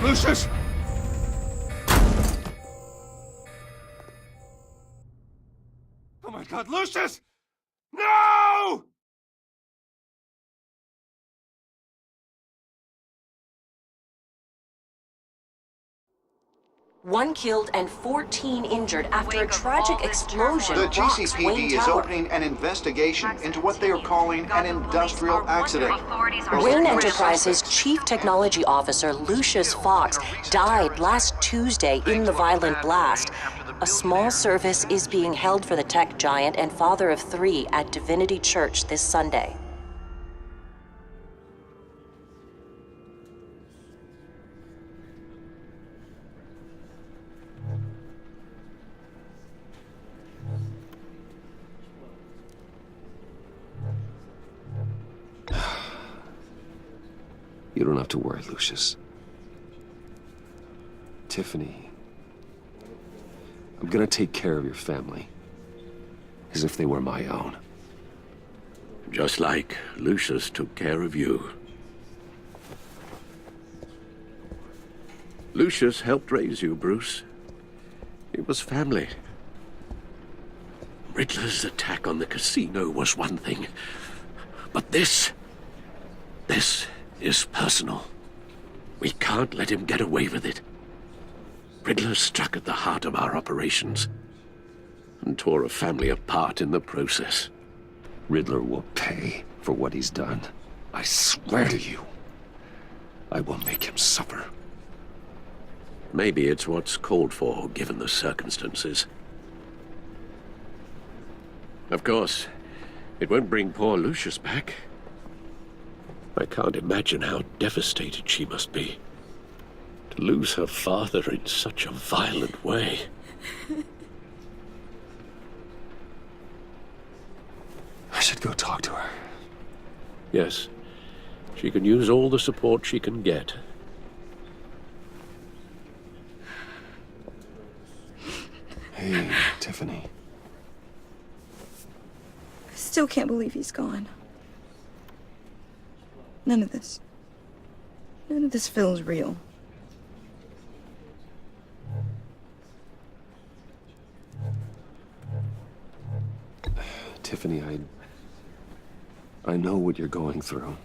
Lucius! Oh my God, Lucius! No! One killed and 14 injured after a tragic explosion The rocks GCPD Wayne is Tower. opening an investigation into what they are calling an industrial accident. Wayne Enterprises' Chief Technology Officer Lucius Fox died last Tuesday in the violent blast. A small service is being held for the tech giant and father of 3 at Divinity Church this Sunday. You don't have to worry, Lucius. Tiffany, I'm gonna take care of your family. As if they were my own. Just like Lucius took care of you. Lucius helped raise you, Bruce. It was family. Riddler's attack on the casino was one thing. But this is personal. We can't let him get away with it. Riddler struck at the heart of our operations and tore a family apart in the process. Riddler will pay for what he's done. I swear to you, I will make him suffer. Maybe it's what's called for, given the circumstances. Of course, it won't bring poor Lucius back. I can't imagine how devastated she must be. To lose her father in such a violent way. I should go talk to her. Yes, she can use all the support she can get. Hey, Tiffany. I still can't believe he's gone. None of this feels real. Tiffany, I know what you're going through.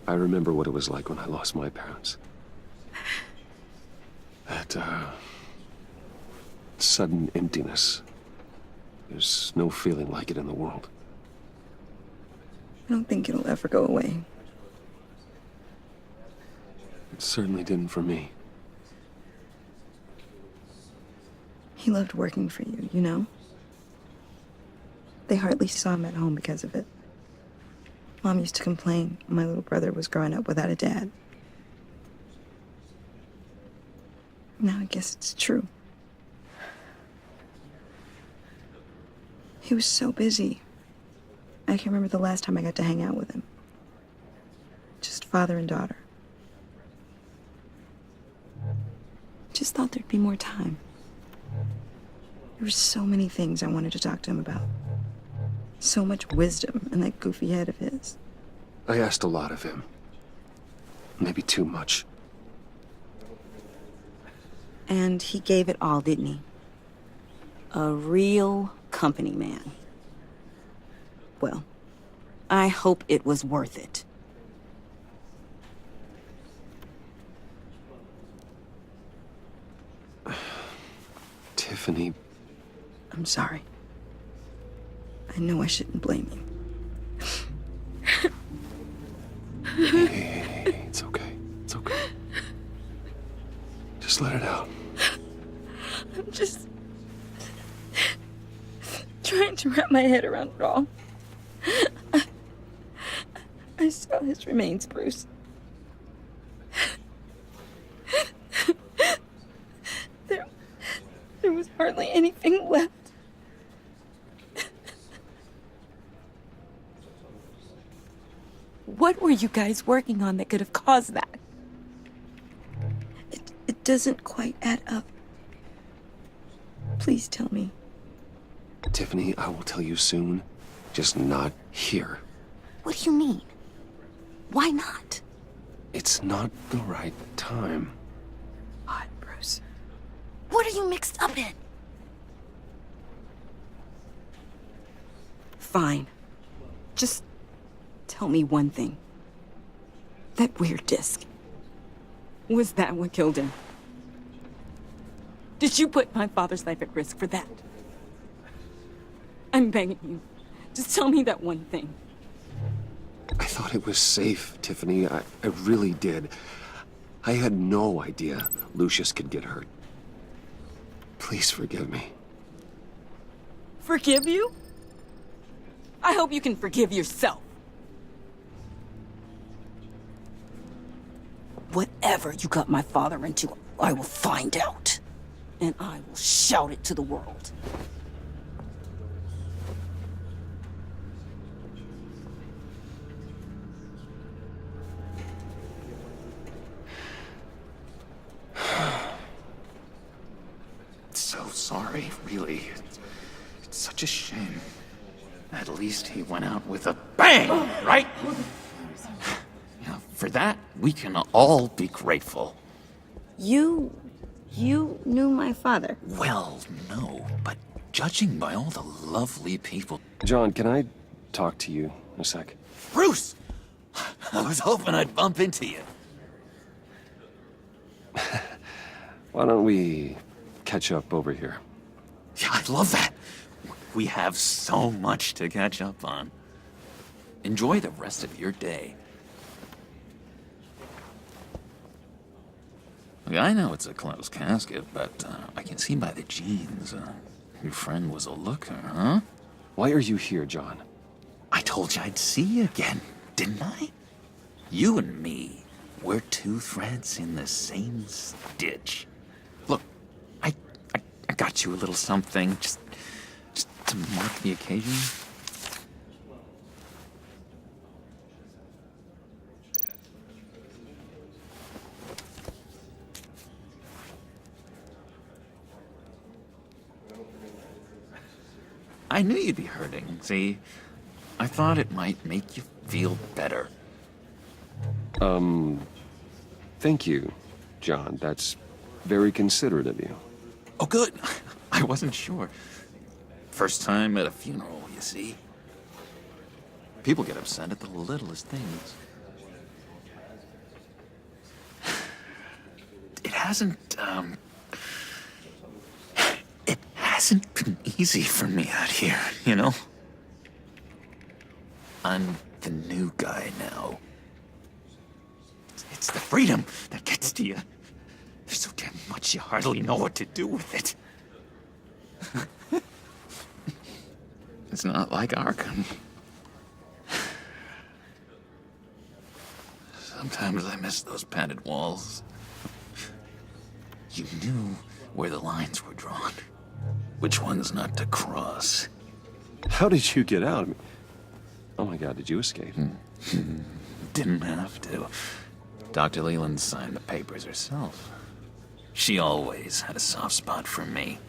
I remember what it was like when I lost my parents. That, sudden emptiness. There's no feeling like it in the world. I don't think it'll ever go away. It certainly didn't for me. He loved working for you, you know? They hardly saw him at home because of it. Mom used to complain my little brother was growing up without a dad. Now I guess it's true. He was so busy. I can't remember the last time I got to hang out with him. Just father and daughter. Just thought there'd be more time. There were so many things I wanted to talk to him about. So much wisdom in that goofy head of his. I asked a lot of him. Maybe too much. And he gave it all, didn't he? A real company man. Well, I hope it was worth it. Tiffany. I'm sorry. I know I shouldn't blame you. Hey, it's okay. It's okay. Just let it out. I'm just trying to wrap my head around it all. I saw his remains, Bruce. There was hardly anything left. What were you guys working on that could have caused that? It doesn't quite add up. Please tell me. Tiffany, I will tell you soon. Just not here. What do you mean? Why not? It's not the right time. Odd, Bruce. What are you mixed up in? Fine. Just tell me one thing. That weird disc. Was that what killed him? Did you put my father's life at risk for that? I'm begging you. Just tell me that one thing. I thought it was safe, Tiffany. I really did. I had no idea Lucius could get hurt. Please forgive me. Forgive you? I hope you can forgive yourself. Whatever you got my father into, I will find out. And I will shout it to the world. So sorry, really. It's such a shame. At least he went out with a bang, right? Yeah, for that, we can all be grateful. You knew my father. Well, no, but judging by all the lovely people... John, can I talk to you a sec? Bruce! I was hoping I'd bump into you. Why don't we catch up over here? Yeah, I love that. We have so much to catch up on. Enjoy the rest of your day. I know it's a closed casket, but I can see by the jeans. Your friend was a looker, huh? Why are you here, John? I told you I'd see you again, didn't I? You and me, we're two threads in the same stitch. Look, I got you a little something, just to mark the occasion. I knew you'd be hurting, see? I thought it might make you feel better. Thank you, John. That's very considerate of you. Oh, good. I wasn't sure. First time at a funeral, you see. People get upset at the littlest things. It hasn't been easy for me out here, you know? I'm the new guy now. It's the freedom that gets to you. There's so damn much you hardly know what to do with it. It's not like Arkham. Sometimes I miss those padded walls. You knew where the lines were drawn. Which ones not to cross. How did you get out? Oh my God, did you escape? Didn't have to. Dr. Leland signed the papers herself. She always had a soft spot for me.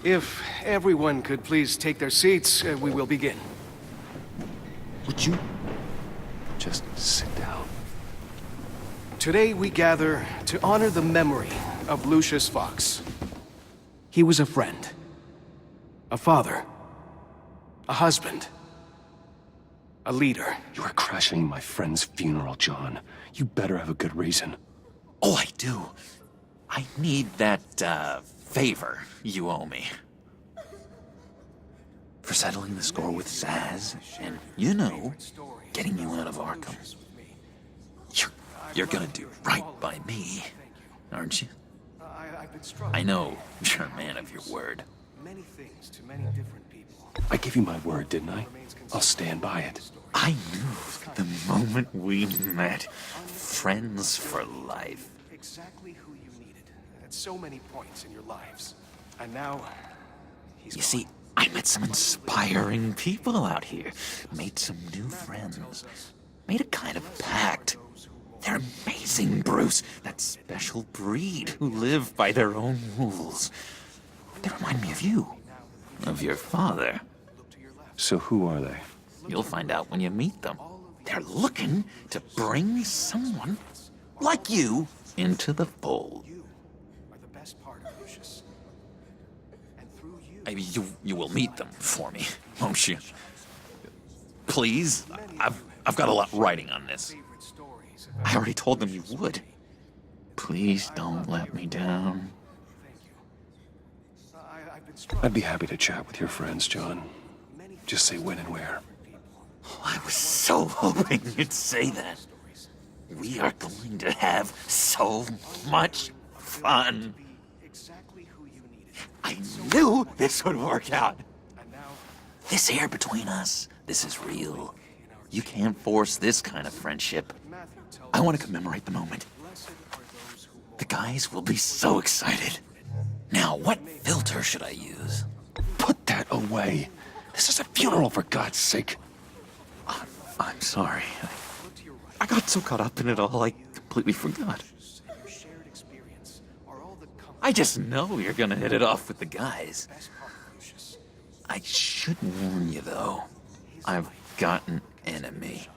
If everyone could please take their seats, we will begin. Would you just sit down? Today we gather to honor the memory of Lucius Fox. He was a friend, a father, a husband, a leader. You are crashing my friend's funeral, John. You better have a good reason. Oh, I do. I need that, favor you owe me. For settling the score with Zaz, and, you know, getting you out of Arkham. You're gonna do right by me, aren't you? I know you're a man of your word. Many things to many different people. I gave you my word, didn't I? I'll stand by it. I knew the moment we met. Friends for life. Exactly who you needed at so many points in your lives. And now, he's You see, I met some inspiring people out here. Made some new friends. Made a kind of pact. They're amazing, Bruce. That special breed who live by their own rules. They remind me of you. Of your father. So who are they? You'll find out when you meet them. They're looking to bring someone like you into the fold. You will meet them for me, won't you? Please? I've got a lot writing on this. I already told them you would. Please don't let me down. I'd be happy to chat with your friends, John. Just say when and where. I was so hoping you'd say that. We are going to have so much fun. I knew this would work out. This air between us, this is real. You can't force this kind of friendship. I want to commemorate the moment. The guys will be so excited. Now, what filter should I use? Put that away. This is a funeral, for God's sake. I'm sorry. I got so caught up in it all, I completely forgot. I just know you're gonna hit it off with the guys. I should warn you, though. I've got an enemy.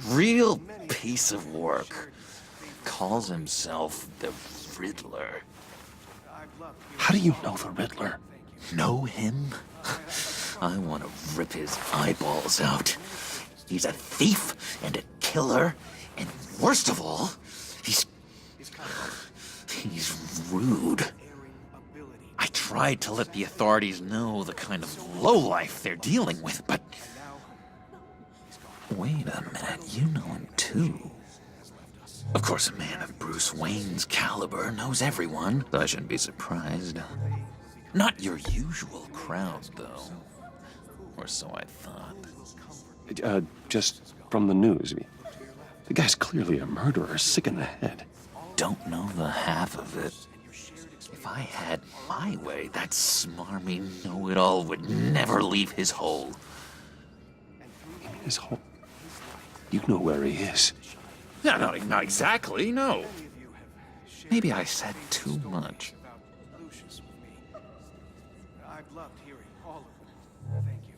Real piece of work. Calls himself the Riddler. How do you know the Riddler? Know him? I want to rip his eyeballs out. He's a thief and a killer, and worst of all, he's rude. I tried to let the authorities know the kind of lowlife they're dealing with, but... Wait a minute, you know him too. Of course, a man of Bruce Wayne's caliber knows everyone, so I shouldn't be surprised. Not your usual crowd, though. Or so I thought. Just from the news. The guy's clearly a murderer, sick in the head. Don't know the half of it. If I had my way, that smarmy know-it-all would never leave his hole. His hole? You know where he is. No, not exactly, no. Maybe I said too much. I've loved hearing all of them. Thank you.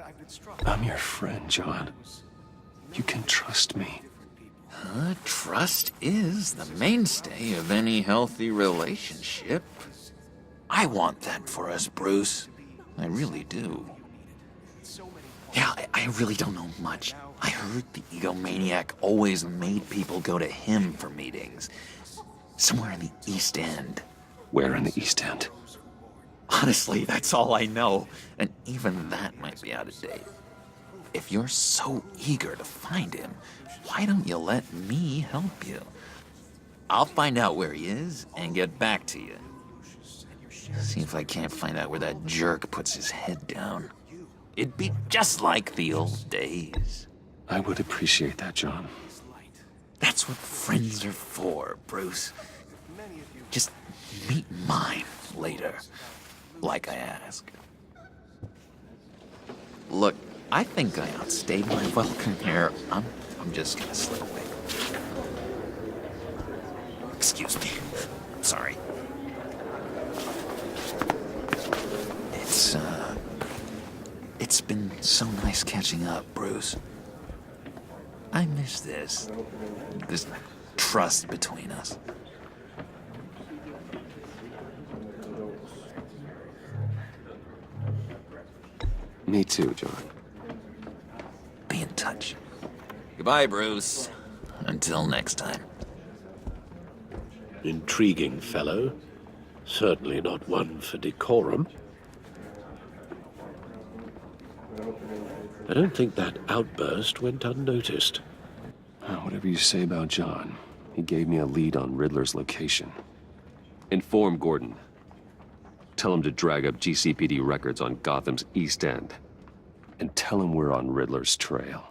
I've been struck. I'm your friend, John. You can trust me. Trust is the mainstay of any healthy relationship. I want that for us, Bruce. I really do. Yeah, I really don't know much. I heard the egomaniac always made people go to him for meetings. Somewhere in the East End. Where in the East End? Honestly, that's all I know. And even that might be out of date. If you're so eager to find him, why don't you let me help you? I'll find out where he is and get back to you. See if I can't find out where that jerk puts his head down. It'd be just like the old days. I would appreciate that, John. That's what friends are for, Bruce. Just meet mine later, like I asked. Look, I think I outstayed my welcome here. I'm just gonna slip away. Excuse me. Sorry. It's been so nice catching up, Bruce. I miss this trust between us. Me too, John. Be in touch. Goodbye, Bruce. Until next time. Intriguing fellow. Certainly not one for decorum. I don't think that outburst went unnoticed. Whatever you say about John, he gave me a lead on Riddler's location. Inform Gordon. Tell him to drag up GCPD records on Gotham's East End. And tell him we're on Riddler's trail.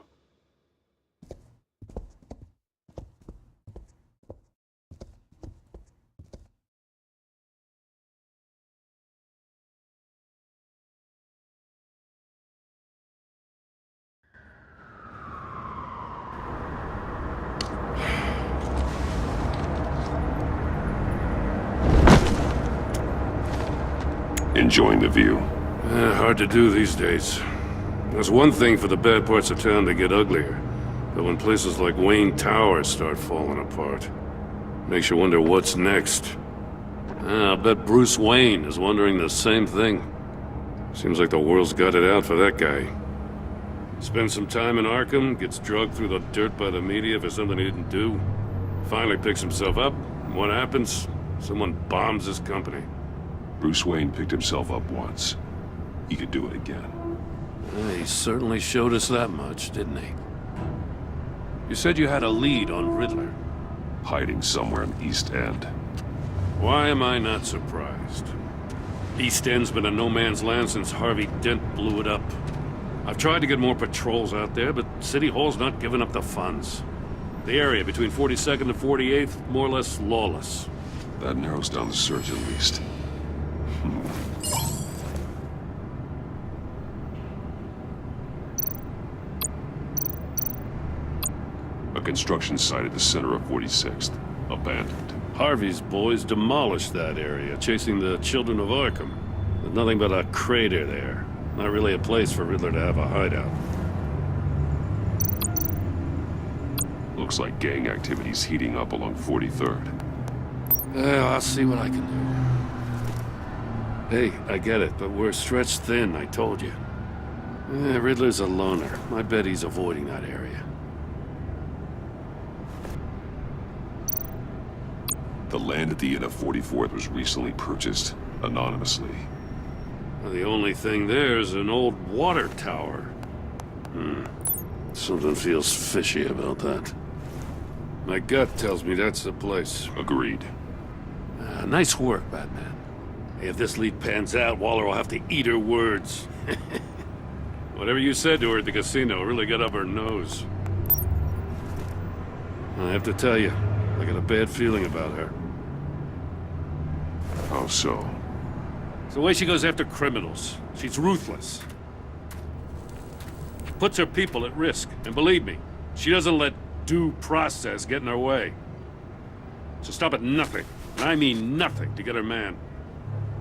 Enjoying the view. Hard to do these days. There's one thing for the bad parts of town to get uglier, but when places like Wayne Tower start falling apart, makes you wonder what's next. I'll bet Bruce Wayne is wondering the same thing. Seems like the world's got it out for that guy. Spends some time in Arkham, gets drugged through the dirt by the media for something he didn't do. Finally picks himself up, and what happens? Someone bombs his company. Bruce Wayne picked himself up once. He could do it again. He certainly showed us that much, didn't he? You said you had a lead on Riddler. Hiding somewhere in East End. Why am I not surprised? East End's been a no-man's land since Harvey Dent blew it up. I've tried to get more patrols out there, but City Hall's not giving up the funds. The area between 42nd and 48th, more or less lawless. That narrows down the search at least. A construction site at the center of 46th. Abandoned. Harvey's boys demolished that area, chasing the children of Arkham. There's nothing but a crater there. Not really a place for Riddler to have a hideout. Looks like gang activity's heating up along 43rd. I'll see what I can do. Hey, I get it, but we're stretched thin, I told you. Riddler's a loner. I bet he's avoiding that area. The land at the end of 44th was recently purchased, anonymously. Well, the only thing there is an old water tower. Something feels fishy about that. My gut tells me that's the place. Agreed. Nice work, Batman. Hey, if this lead pans out, Waller will have to eat her words. Whatever you said to her at the casino really got up her nose. I have to tell you, I got a bad feeling about her. How so? It's the way she goes after criminals. She's ruthless. Puts her people at risk. And believe me, she doesn't let due process get in her way. She'll stop at nothing, and I mean nothing, to get her man.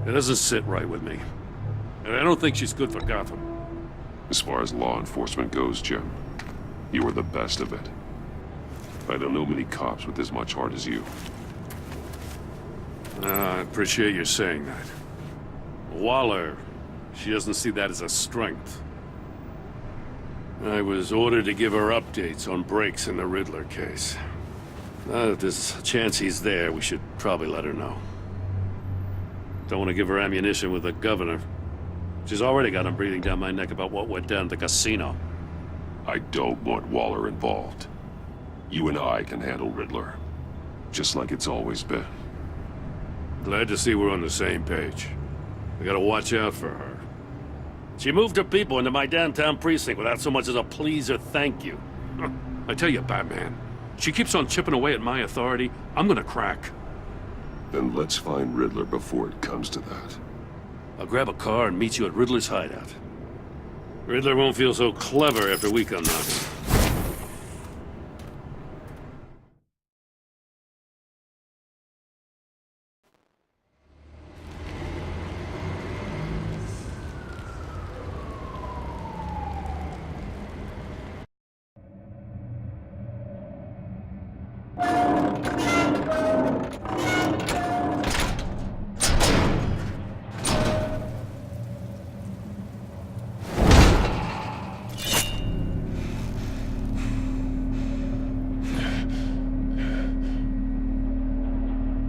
It doesn't sit right with me. And I don't think she's good for Gotham. As far as law enforcement goes, Jim, you are the best of it. I don't know many cops with as much heart as you. I appreciate you saying that. Waller, she doesn't see that as a strength. I was ordered to give her updates on breaks in the Riddler case. Now, if there's a chance he's there, we should probably let her know. Don't want to give her ammunition with the governor. She's already got him breathing down my neck about what went down at the casino. I don't want Waller involved. You and I can handle Riddler, just like it's always been. Glad to see we're on the same page. We gotta watch out for her. She moved her people into my downtown precinct without so much as a please or thank you. I tell you, Batman, she keeps on chipping away at my authority, I'm gonna crack. Then let's find Riddler before it comes to that. I'll grab a car and meet you at Riddler's hideout. Riddler won't feel so clever after we come knocking.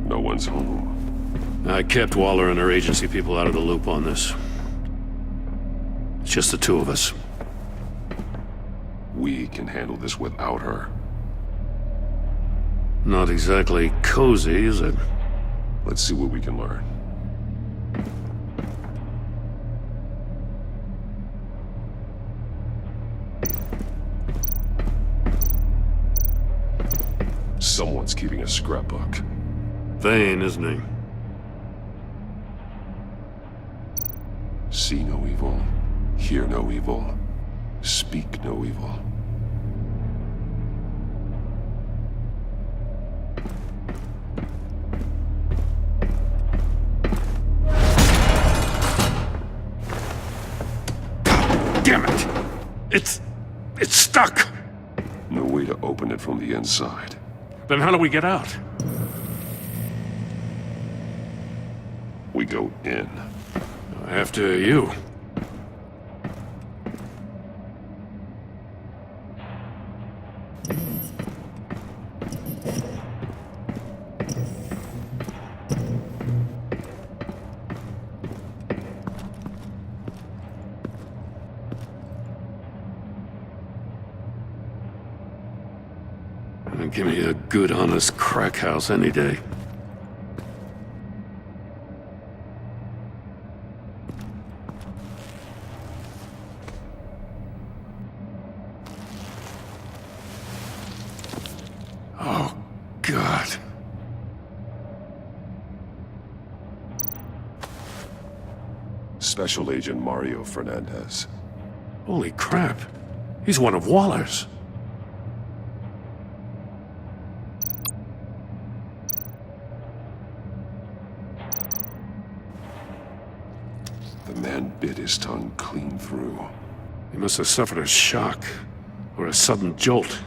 No one's home. I kept Waller and her agency people out of the loop on this. It's just the two of us. We can handle this without her. Not exactly cozy, is it? Let's see what we can learn. Someone's keeping a scrapbook. Vane, isn't he? See no evil, hear no evil, speak no evil. Damn it! It's stuck! No way to open it from the inside. Then how do we get out? We go in. After you. Give me a good, honest crack house any day. Oh, God. Special Agent Mario Fernandez. Holy crap. He's one of Waller's. The man bit his tongue clean through. He must have suffered a shock, or a sudden jolt.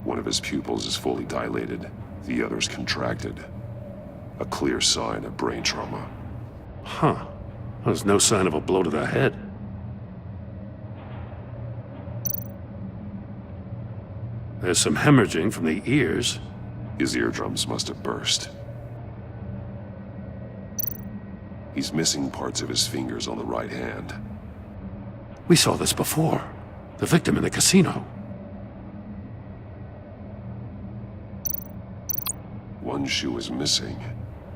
One of his pupils is fully dilated, the other's contracted. A clear sign of brain trauma. Huh. There's no sign of a blow to the head. There's some hemorrhaging from the ears. His eardrums must have burst. He's missing parts of his fingers on the right hand. We saw this before. The victim in the casino. One shoe is missing.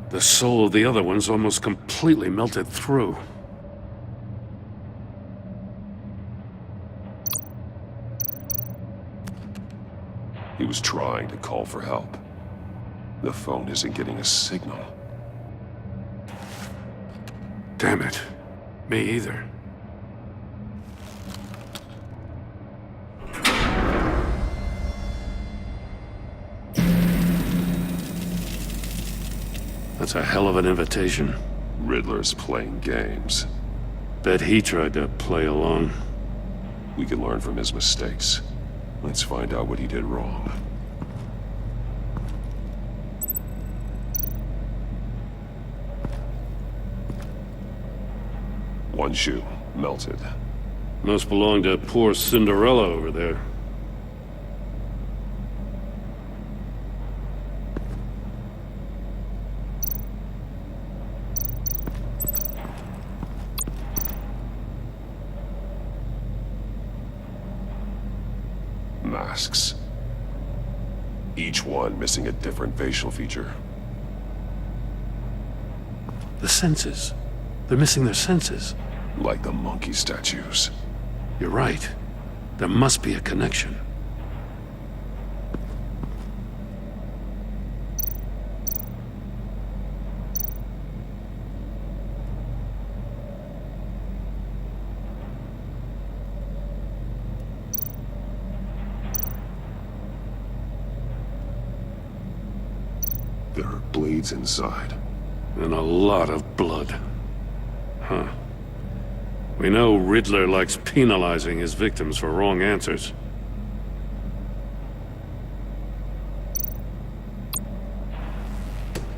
The sole of the other one's almost completely melted through. He was trying to call for help. The phone isn't getting a signal. Damn it. Me either. That That's a hell of an invitation. Riddler's playing games. Bet he tried to play along. We can learn from his mistakes. Let's find out what he did wrong. One shoe, melted. Must belong to poor Cinderella over there. Masks. Each one missing a different facial feature. The senses. They're missing their senses. Like the monkey statues. You're right. There must be a connection. There are blades inside. And a lot of blood. Huh. We know Riddler likes penalizing his victims for wrong answers.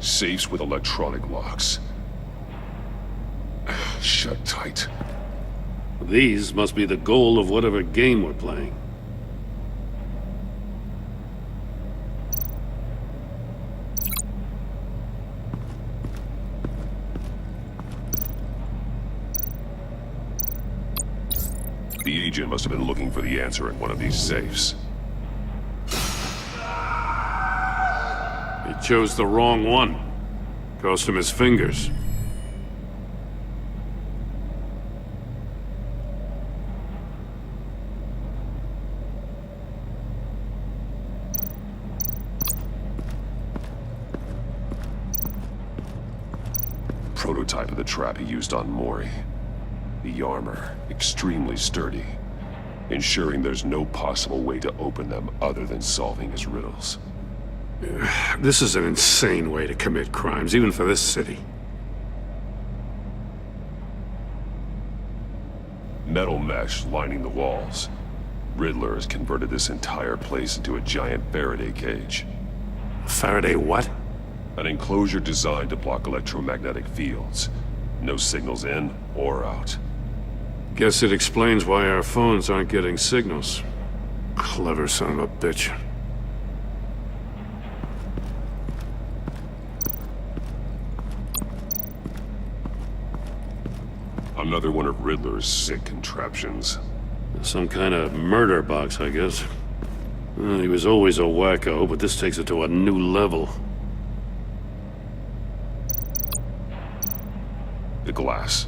Safes with electronic locks. Shut tight. These must be the goal of whatever game we're playing. The agent must have been looking for the answer in one of these safes. He chose the wrong one. Cost him his fingers. Prototype of the trap he used on Mori. The armor, extremely sturdy, ensuring there's no possible way to open them other than solving his riddles. This is an insane way to commit crimes, even for this city. Metal mesh lining the walls. Riddler has converted this entire place into a giant Faraday cage. Faraday what? An enclosure designed to block electromagnetic fields. No signals in or out. Guess it explains why our phones aren't getting signals. Clever son of a bitch. Another one of Riddler's sick contraptions. Some kind of murder box, I guess. Well, he was always a wacko, but this takes it to a new level. The glass.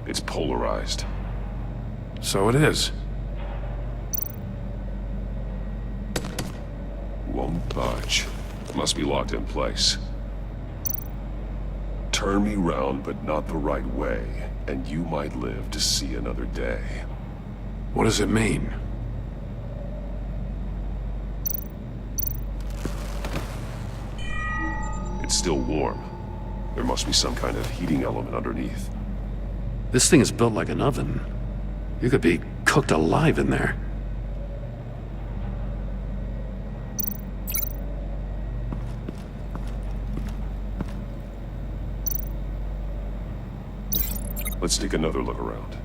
It's polarized. So it is. Won't budge. Must be locked in place. Turn me round, but not the right way, and you might live to see another day. What does it mean? It's still warm. There must be some kind of heating element underneath. This thing is built like an oven. You could be cooked alive in there. Let's take another look around.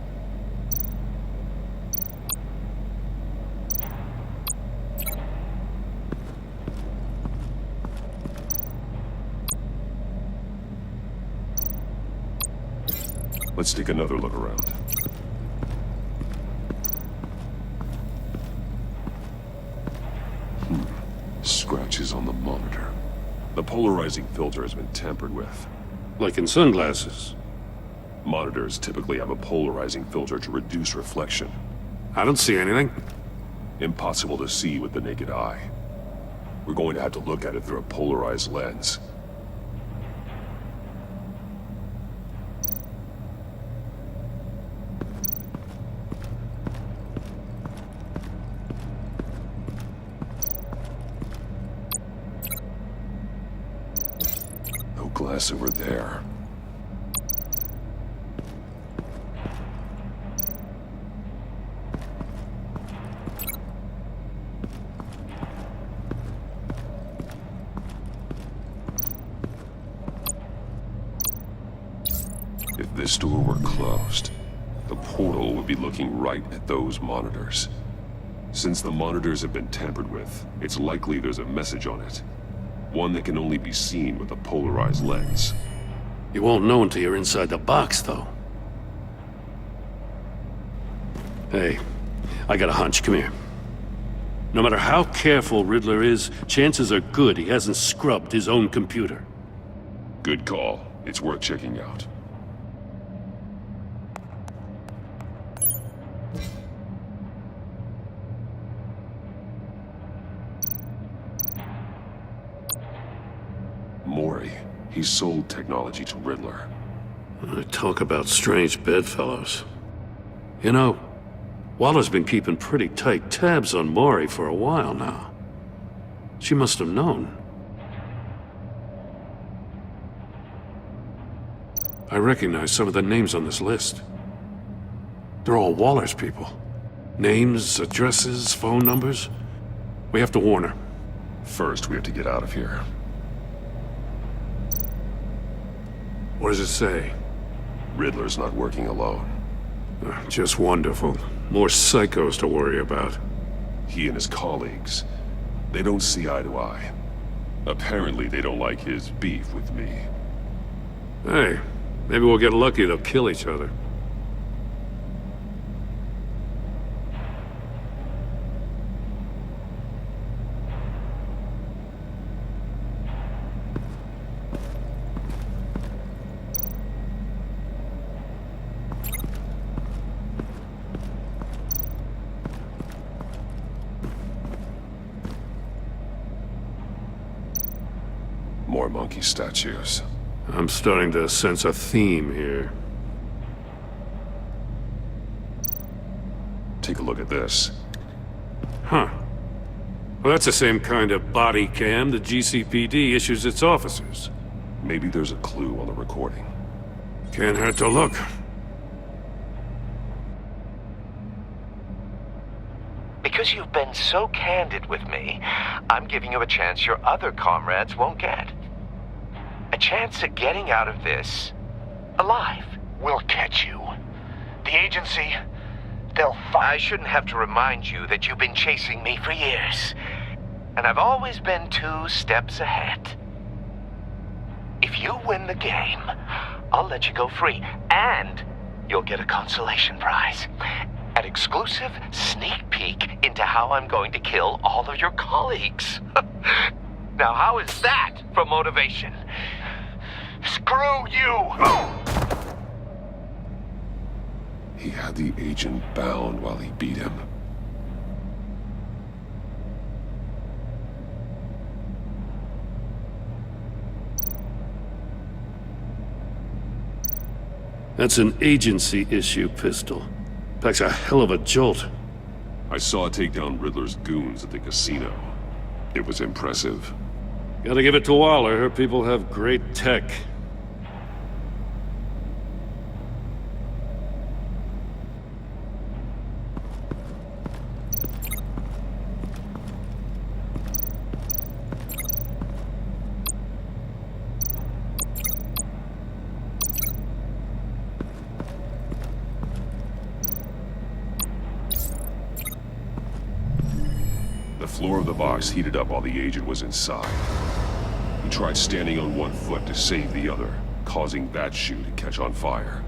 Let's take another look around. Scratches on the monitor. The polarizing filter has been tampered with. Like in sunglasses. Monitors typically have a polarizing filter to reduce reflection. I don't see anything. Impossible to see with the naked eye. We're going to have to look at it through a polarized lens. mess over there. If this door were closed, the portal would be looking right at those monitors. Since the monitors have been tampered with, it's likely there's a message on it. One that can only be seen with a polarized lens. You won't know until you're inside the box, though. Hey, I got a hunch. Come here. No matter how careful Riddler is, chances are good he hasn't scrubbed his own computer. Good call. It's worth checking out. Mori. He sold technology to Riddler. Talk about strange bedfellows. You know, Waller's been keeping pretty tight tabs on Mori for a while now. She must have known. I recognize some of the names on this list. They're all Waller's people. Names, addresses, phone numbers. We have to warn her. First, we have to get out of here. What does it say? Riddler's not working alone. Just wonderful. More psychos to worry about. He and his colleagues, they don't see eye to eye. Apparently, they don't like his beef with me. Hey, maybe we'll get lucky they'll kill each other. More monkey statues. I'm starting to sense a theme here. Take a look at this. Huh. Well, that's the same kind of body cam the GCPD issues its officers. Maybe there's a clue on the recording. Can't hurt to look. Because you've been so candid with me, I'm giving you a chance your other comrades won't get. A chance at getting out of this alive. We'll catch you. The agency, they'll find... I shouldn't have to remind you that you've been chasing me for years. And I've always been 2 steps ahead. If you win the game, I'll let you go free. And you'll get a consolation prize. An exclusive sneak peek into how I'm going to kill all of your colleagues. Now, how is that for motivation? Screw you! He had the agent bound while he beat him. That's an agency issue pistol. Packs a hell of a jolt. I saw it take down Riddler's goons at the casino. It was impressive. Gotta give it to Waller. Her people have great tech. The floor of the box heated up while the agent was inside. He tried standing on one foot to save the other, causing that shoe to catch on fire.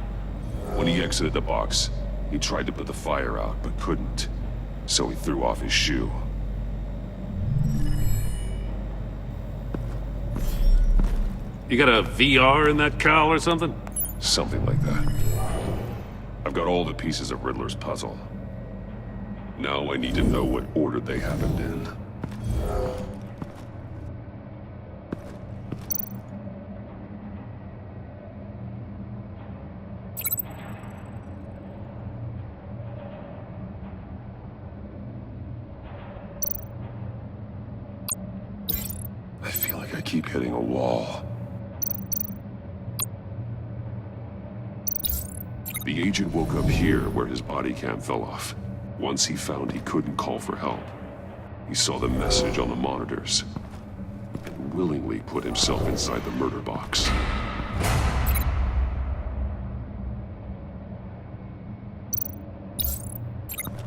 When he exited the box, he tried to put the fire out, but couldn't. So he threw off his shoe. You got a VR in that cowl or something? Something like that. I've got all the pieces of Riddler's puzzle. Now I need to know what order they happened in. I feel like I keep hitting a wall. The agent woke up here where his body cam fell off. Once he found he couldn't call for help, he saw the message on the monitors and willingly put himself inside the murder box.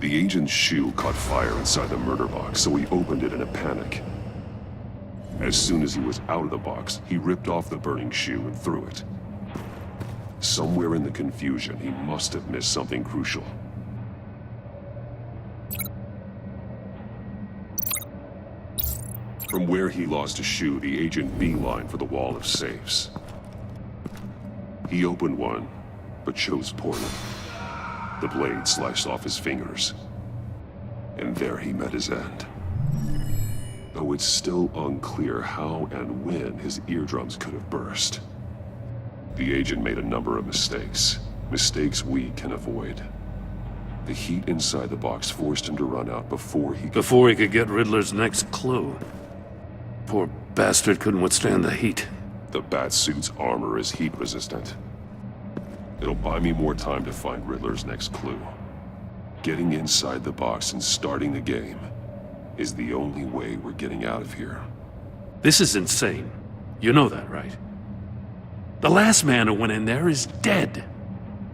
The agent's shoe caught fire inside the murder box, so he opened it in a panic. As soon as he was out of the box, he ripped off the burning shoe and threw it. Somewhere in the confusion, he must have missed something crucial. From where he lost a shoe, the agent beelined for the wall of safes. He opened one, but chose poorly. The blade sliced off his fingers, and there he met his end. Though it's still unclear how and when his eardrums could have burst. The agent made a number of mistakes. Mistakes we can avoid. The heat inside the box forced him to run out before he could get Riddler's next clue. Poor bastard couldn't withstand the heat. The Batsuit's armor is heat resistant. It'll buy me more time to find Riddler's next clue. Getting inside the box and starting the game is the only way we're getting out of here. This is insane. You know that, right? The last man who went in there is dead.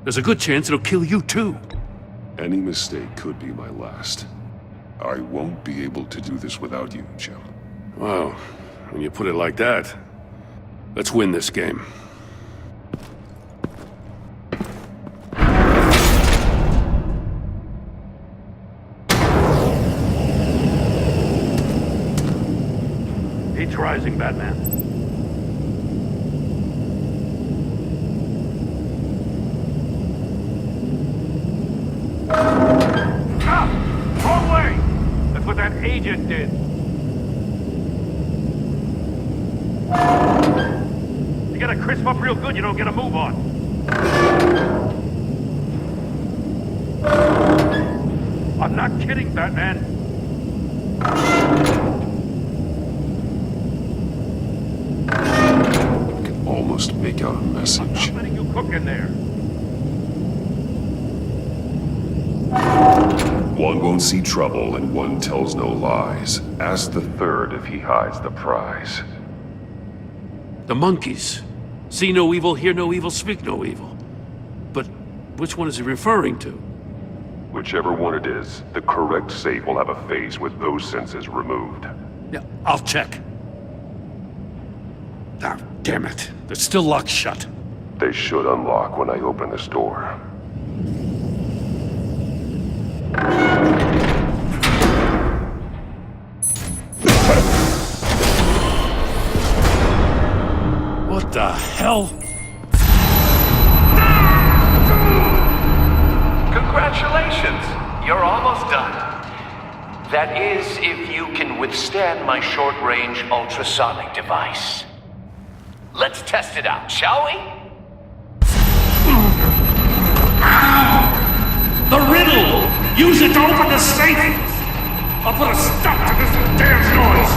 There's a good chance it'll kill you too. Any mistake could be my last. I won't be able to do this without you, Jim. Well, when you put it like that, let's win this game. Heat's rising, Batman. Stop! Wrong way! That's what that agent did. You gotta crisp up real good, you don't get a move on. I'm not kidding, Batman. I can almost make out a message. I'm not letting you cook in there. One won't see trouble and one tells no lies. Ask the third if he hides the prize. The monkeys. See no evil, hear no evil, speak no evil. But which one is he referring to? Whichever one it is, the correct safe will have a face with those senses removed. Yeah, I'll check. Ah, damn it. They're still locked shut. They should unlock when I open this door. What the hell? Congratulations! You're almost done. That is, if you can withstand my short-range ultrasonic device. Let's test it out, shall we? The riddle! Use it to open the safe! I'll put a stop to this damn noise!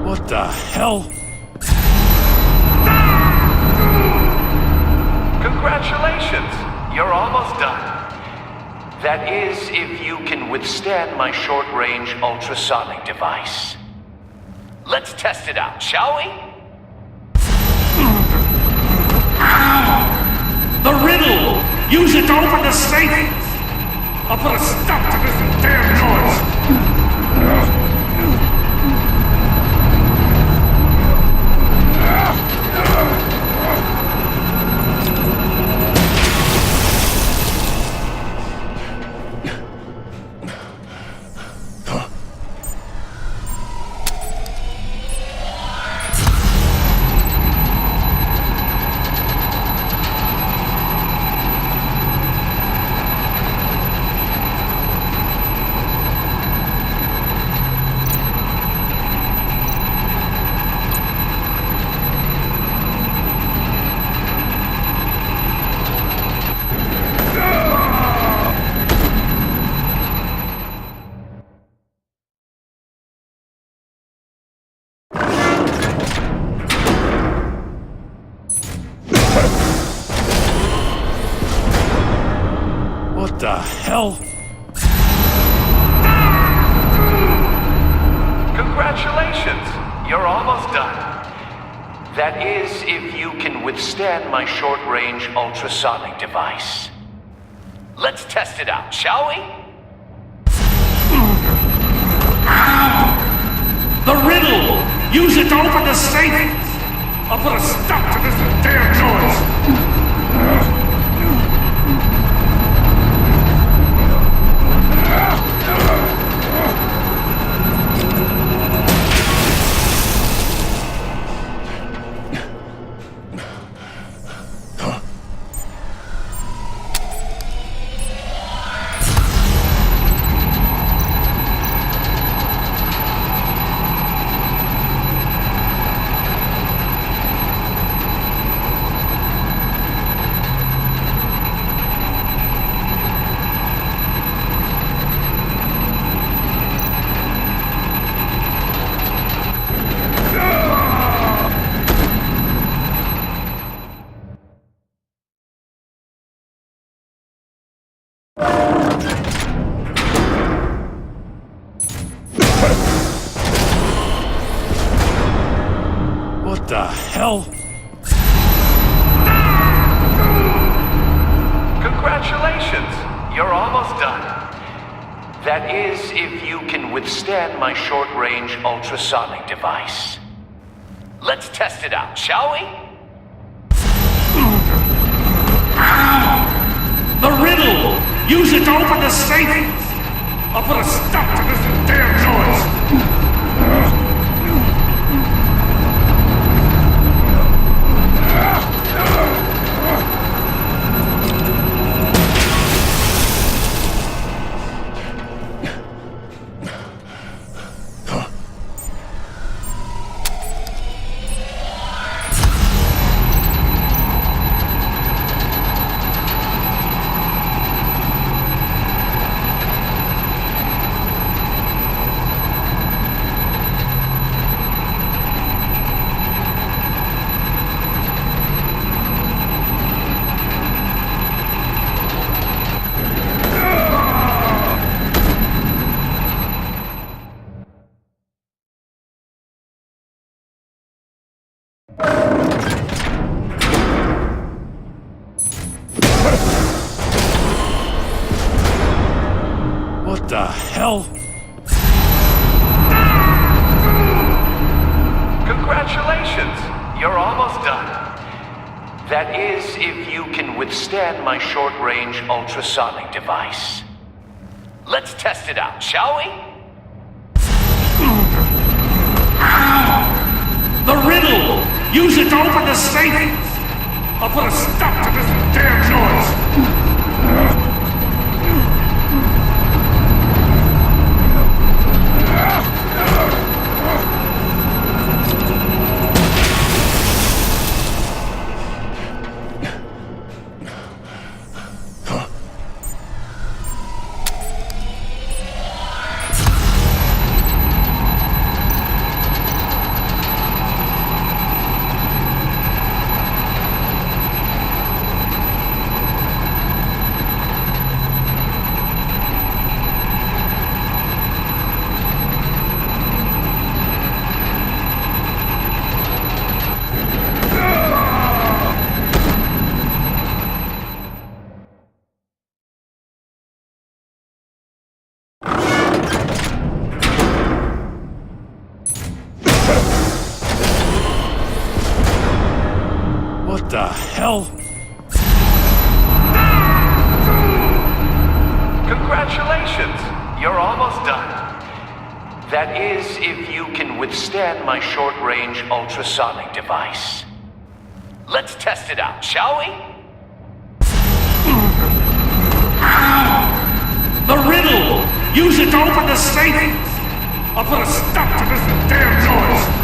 What the hell? Congratulations! You're almost done. That is, if you can withstand my short-range ultrasonic device. Let's test it out, shall we? The riddle! Use it to open the safe! I'll put a stop to this damn noise! What the hell? Congratulations! You're almost done. That is, if you can withstand my short-range ultrasonic device. Let's test it out, shall we? The riddle! Use it to open the safe! I'll put a stop to this damn noise! What the hell? Congratulations! You're almost done. That is, if you can withstand my short-range ultrasonic device. Let's test it out, shall we? The riddle! Use it to open the safe! I'll put a stop to this damn noise! What the hell? Congratulations! You're almost done. That is, if you can withstand my short-range ultrasonic device. Let's test it out, shall we? The riddle! Use it to open the safe! I'll put a stop to this damn noise! the hell? Congratulations! You're almost done. That is, if you can withstand my short-range ultrasonic device. Let's test it out, shall we? The riddle! Use it to open the safe! I'll put a stop to this damn noise!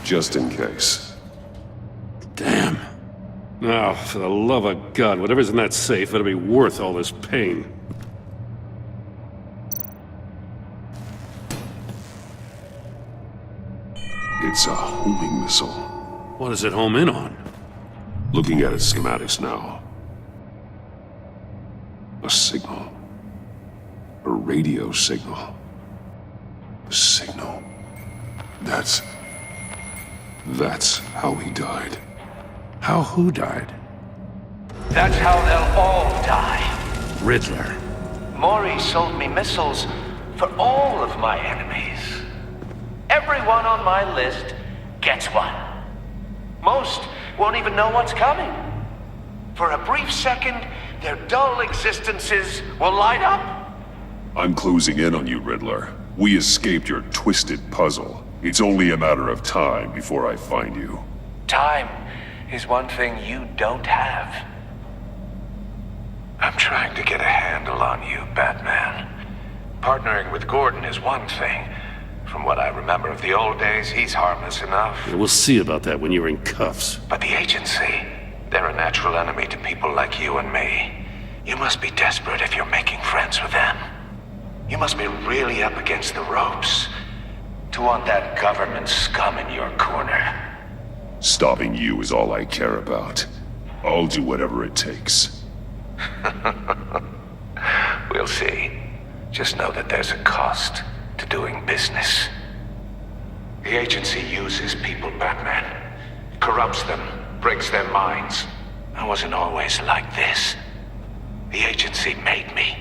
Just in case. Damn. Now, for the love of God, whatever's in that safe better be worth all this pain. It's a homing missile. What does it home in on? Looking at its schematics now. A signal. A radio signal. A signal. That's how he died. How who died? That's how they'll all die. Riddler. Maury sold me missiles for all of my enemies. Everyone on my list gets one. Most won't even know what's coming. For a brief second, their dull existences will light up. I'm closing in on you, Riddler. We escaped your twisted puzzle. It's only a matter of time before I find you. Time is one thing you don't have. I'm trying to get a handle on you, Batman. Partnering with Gordon is one thing. From what I remember of the old days, he's harmless enough. Yeah, we'll see about that when you're in cuffs. But the agency, they're a natural enemy to people like you and me. You must be desperate if you're making friends with them. You must be really up against the ropes to want that government scum in your corner. Stopping you is all I care about. I'll do whatever it takes. We'll see. Just know that there's a cost to doing business. The agency uses people, Batman. Corrupts them, breaks their minds. I wasn't always like this. The agency made me.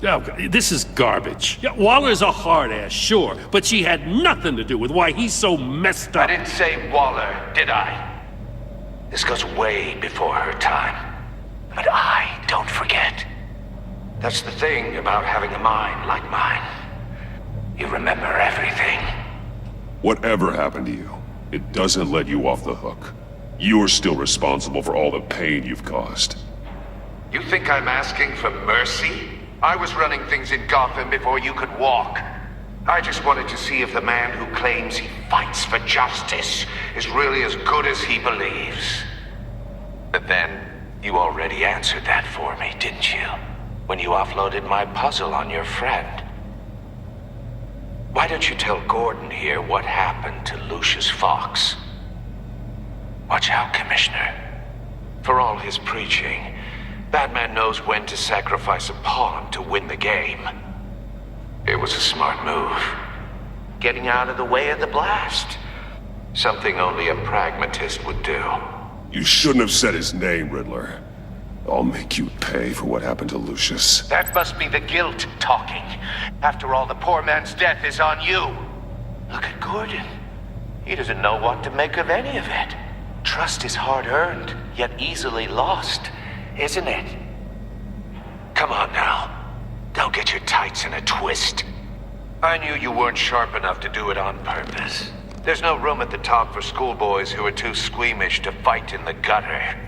Oh, this is garbage. Yeah, Waller's a hard ass, sure, but she had nothing to do with why he's so messed up. I didn't say Waller, did I? This goes way before her time. But I don't forget. That's the thing about having a mind like mine. You remember everything. Whatever happened to you, it doesn't let you off the hook. You're still responsible for all the pain you've caused. You think I'm asking for mercy? I was running things in Gotham before you could walk. I just wanted to see if the man who claims he fights for justice is really as good as he believes. But then, you already answered that for me, didn't you? When you offloaded my puzzle on your friend. Why don't you tell Gordon here what happened to Lucius Fox? Watch out, Commissioner. For all his preaching, Batman knows when to sacrifice a pawn to win the game. It was a smart move. Getting out of the way of the blast. Something only a pragmatist would do. You shouldn't have said his name, Riddler. I'll make you pay for what happened to Lucius. That must be the guilt talking. After all, the poor man's death is on you. Look at Gordon. He doesn't know what to make of any of it. Trust is hard-earned, yet easily lost, isn't it? Come on now. Don't get your tights in a twist. I knew you weren't sharp enough to do it on purpose. There's no room at the top for schoolboys who are too squeamish to fight in the gutter.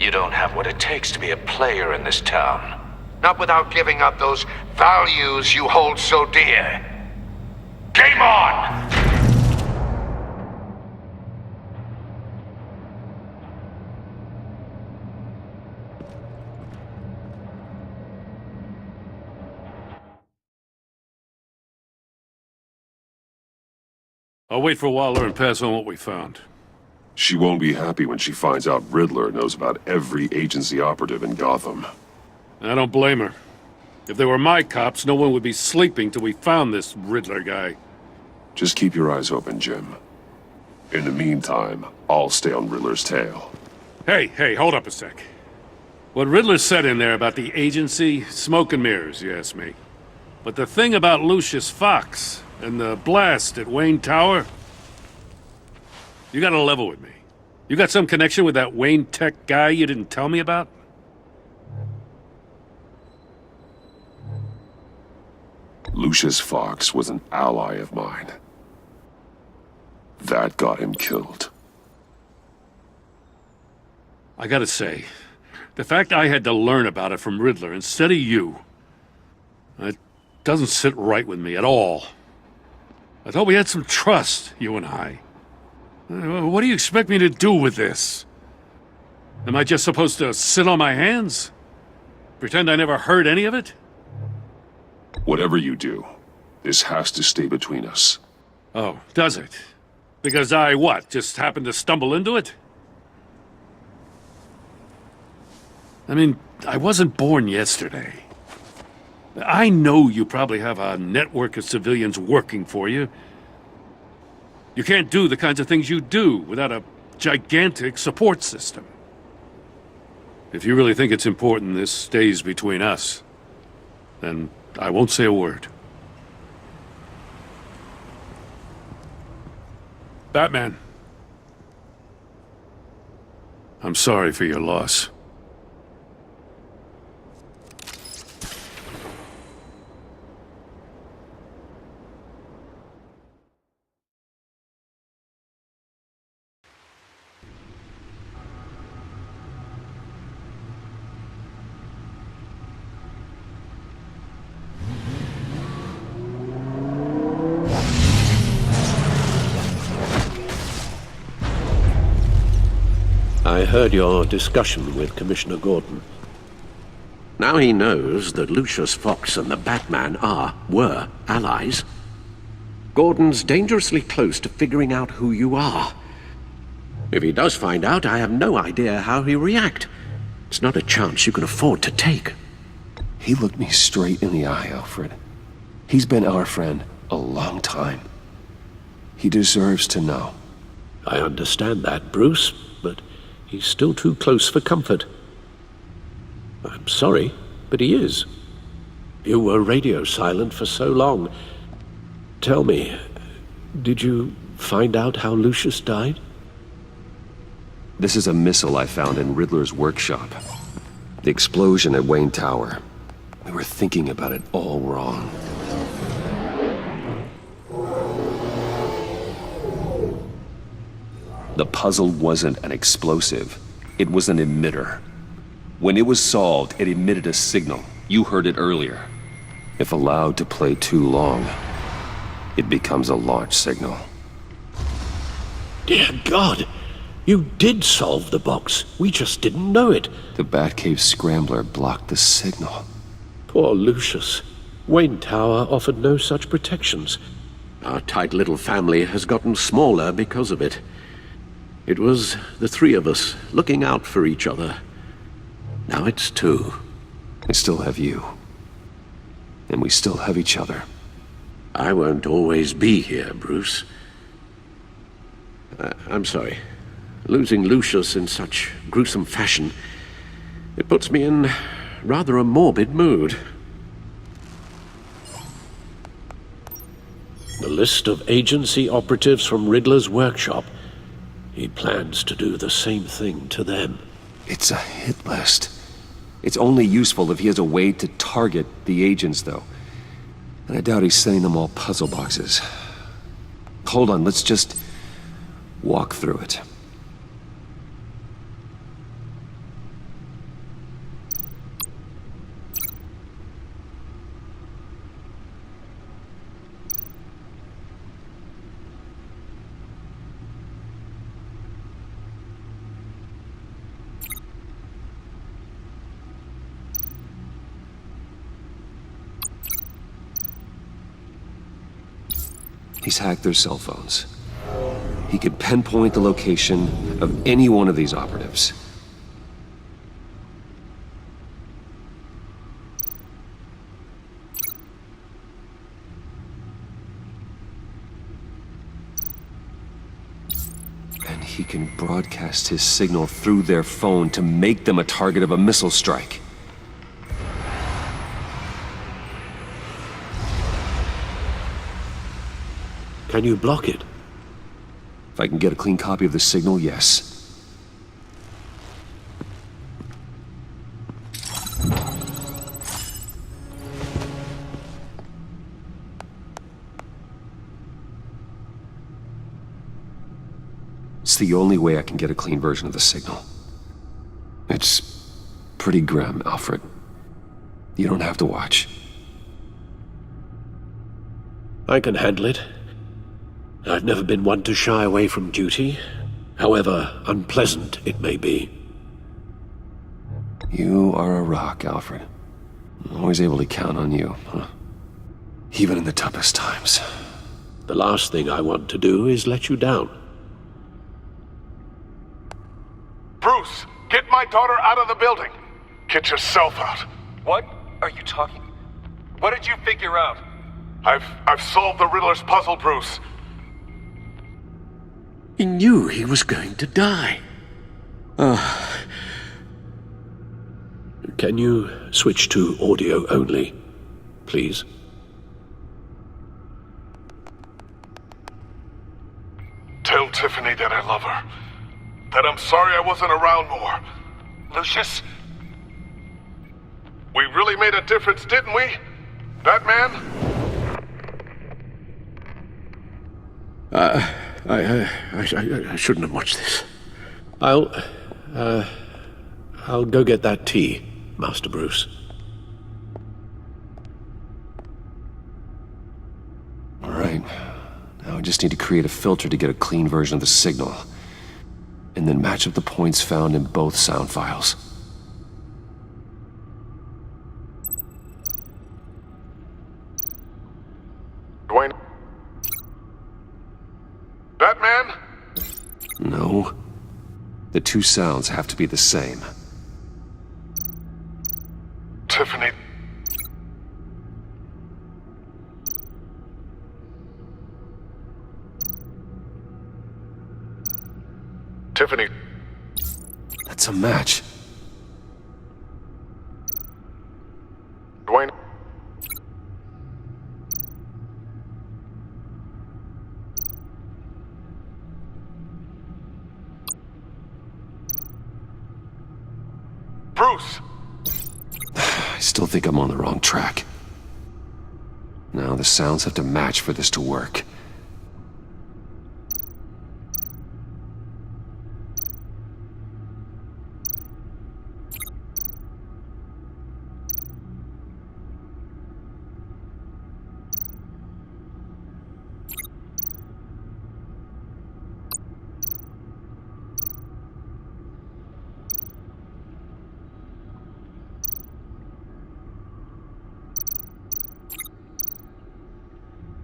You don't have what it takes to be a player in this town. Not without giving up those values you hold so dear. Game on! I'll wait for Waller and pass on what we found. She won't be happy when she finds out Riddler knows about every agency operative in Gotham. I don't blame her. If they were my cops, no one would be sleeping till we found this Riddler guy. Just keep your eyes open, Jim. In the meantime, I'll stay on Riddler's tail. Hey, hold up a sec. What Riddler said in there about the agency, smoke and mirrors, you ask me. But the thing about Lucius Fox and the blast at Wayne Tower, you gotta level with me. You got some connection with that Wayne Tech guy you didn't tell me about? Lucius Fox was an ally of mine. That got him killed. I gotta say, the fact I had to learn about it from Riddler instead of you, it doesn't sit right with me at all. I thought we had some trust, you and I. What do you expect me to do with this? Am I just supposed to sit on my hands? Pretend I never heard any of it? Whatever you do, this has to stay between us. Oh, does it? Because I, what, just happened to stumble into it? I mean, I wasn't born yesterday. I know you probably have a network of civilians working for you. You can't do the kinds of things you do without a gigantic support system. If you really think it's important this stays between us, then I won't say a word. Batman. I'm sorry for your loss. I heard your discussion with Commissioner Gordon. Now he knows that Lucius Fox and the Batman were allies. Gordon's dangerously close to figuring out who you are. If he does find out, I have no idea how he'll react. It's not a chance you can afford to take. He looked me straight in the eye, Alfred. He's been our friend a long time. He deserves to know. I understand that, Bruce, but he's still too close for comfort. I'm sorry, but he is. You were radio silent for so long. Tell me, did you find out how Lucius died? This is a missile I found in Riddler's workshop. The explosion at Wayne Tower. We were thinking about it all wrong. The puzzle wasn't an explosive. It was an emitter. When it was solved, it emitted a signal. You heard it earlier. If allowed to play too long, it becomes a launch signal. Dear God! You did solve the box. We just didn't know it. The Batcave scrambler blocked the signal. Poor Lucius. Wayne Tower offered no such protections. Our tight little family has gotten smaller because of it. It was the three of us looking out for each other. Now it's two. I still have you. And we still have each other. I won't always be here, Bruce. I'm sorry. Losing Lucius in such gruesome fashion, it puts me in rather a morbid mood. The list of agency operatives from Riddler's workshop. He plans to do the same thing to them. It's a hit list. It's only useful if he has a way to target the agents, though. And I doubt he's sending them all puzzle boxes. Hold on, let's just walk through it. He's hacked their cell phones. he could pinpoint the location of any one of these operatives. And he can broadcast his signal through their phone to make them a target of a missile strike. Can you block it? If I can get a clean copy of the signal, yes. It's the only way I can get a clean version of the signal. It's pretty grim, Alfred. You don't have to watch. I can handle it. I've never been one to shy away from duty, however unpleasant it may be. You are a rock, Alfred. I'm always able to count on you, huh? Even in the toughest times. The last thing I want to do is let you down. Bruce, get my daughter out of the building. Get yourself out. What are you talking? What did you figure out? I've solved the Riddler's puzzle, Bruce. He knew he was going to die. Can you switch to audio only, please? Tell Tiffany that I love her. That I'm sorry I wasn't around more. Lucius? We really made a difference, didn't we? Batman? I shouldn't have watched this. I'll go get that tea, Master Bruce. All right. Now I just need to create a filter to get a clean version of the signal, and then match up the points found in both sound files. Dwayne? Batman? No. The two sounds have to be the same. Tiffany. Tiffany. That's a match. Dwayne. Bruce! I still think I'm on the wrong track. Now the sounds have to match for this to work.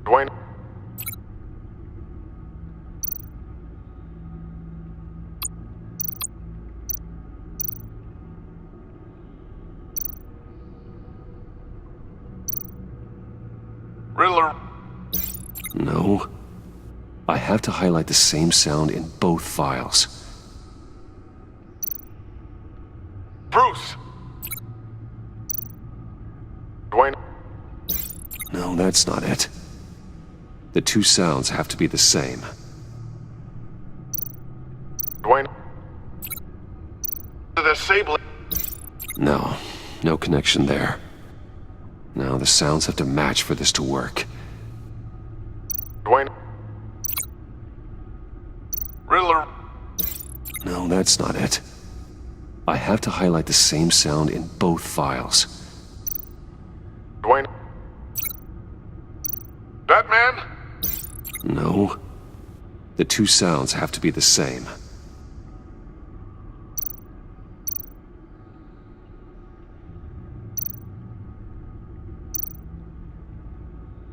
Dwayne. Riddler. No. I have to highlight the same sound in both files. Bruce. Dwayne. No, that's not it. The two sounds have to be the same. Dwayne. Disable. No, no connection there. Now the sounds have to match for this to work. Dwayne. Riddler. No, that's not it. I have to highlight the same sound in both files. Dwayne. Batman? No. The two sounds have to be the same.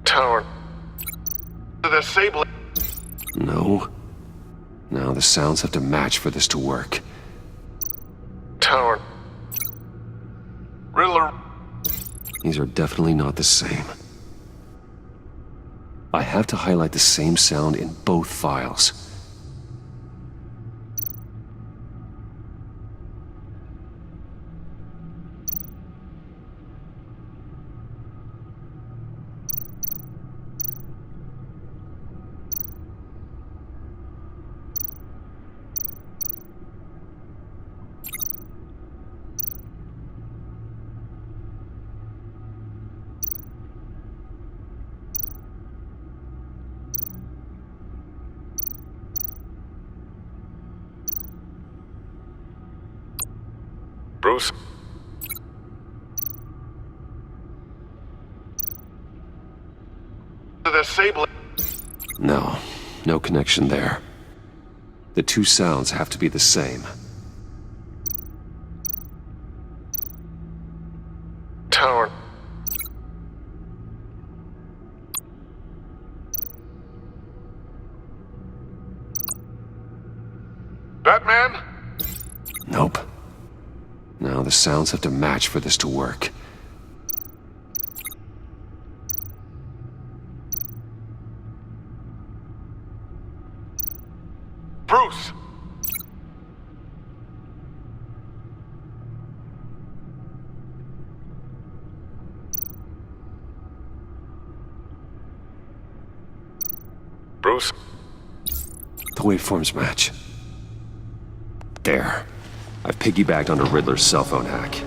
Tower. Disable. No. Now the sounds have to match for this to work. Tower. Riddler. These are definitely not the same. I have to highlight the same sound in both files. Bruce? The Sable. No, no connection there. The two sounds have to be the same. Tower. Batman? Nope. Now the sounds have to match for this to work. Bruce! Bruce? The waveforms match. There. I've piggybacked onto Riddler's cell phone hack.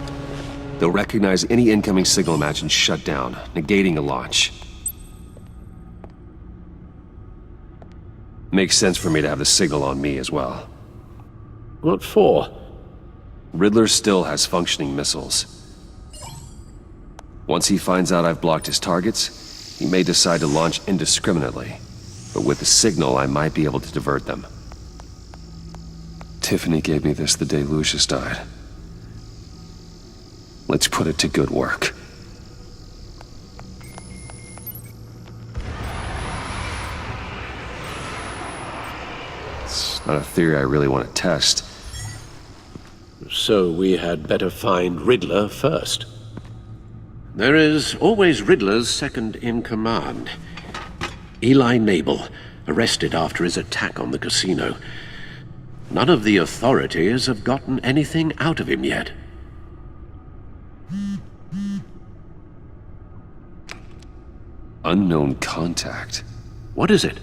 They'll recognize any incoming signal match and shut down, negating a launch. Makes sense for me to have the signal on me as well. What for? Riddler still has functioning missiles. Once he finds out I've blocked his targets, he may decide to launch indiscriminately. But with the signal, I might be able to divert them. Tiffany gave me this the day Lucius died. Let's put it to good work. It's not a theory I really want to test. So we had better find Riddler first. There is always Riddler's second-in-command. Eli Nabel, arrested after his attack on the casino. None of the authorities have gotten anything out of him yet. Unknown contact. What is it?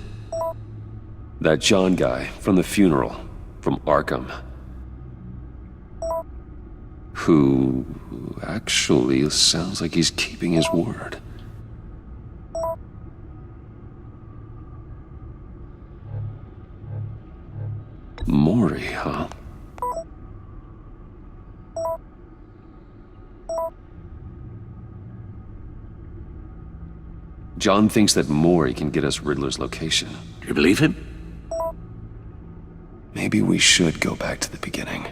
That John guy from the funeral, from Arkham. Who actually sounds like he's keeping his word. Maury, huh? John thinks that Maury can get us Riddler's location. Do you believe him? Maybe we should go back to the beginning.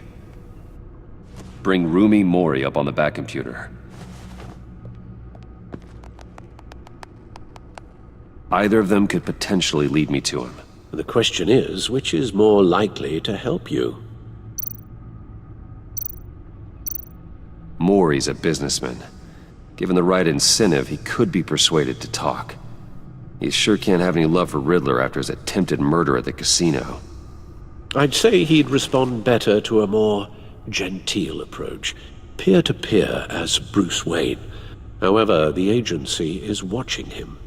Bring Roomy Maury up on the back computer. Either of them could potentially lead me to him. The question is, which is more likely to help you? Maury's a businessman. Given the right incentive, he could be persuaded to talk. He sure can't have any love for Riddler after his attempted murder at the casino. I'd say he'd respond better to a more genteel approach, peer-to-peer as Bruce Wayne. However, the agency is watching him.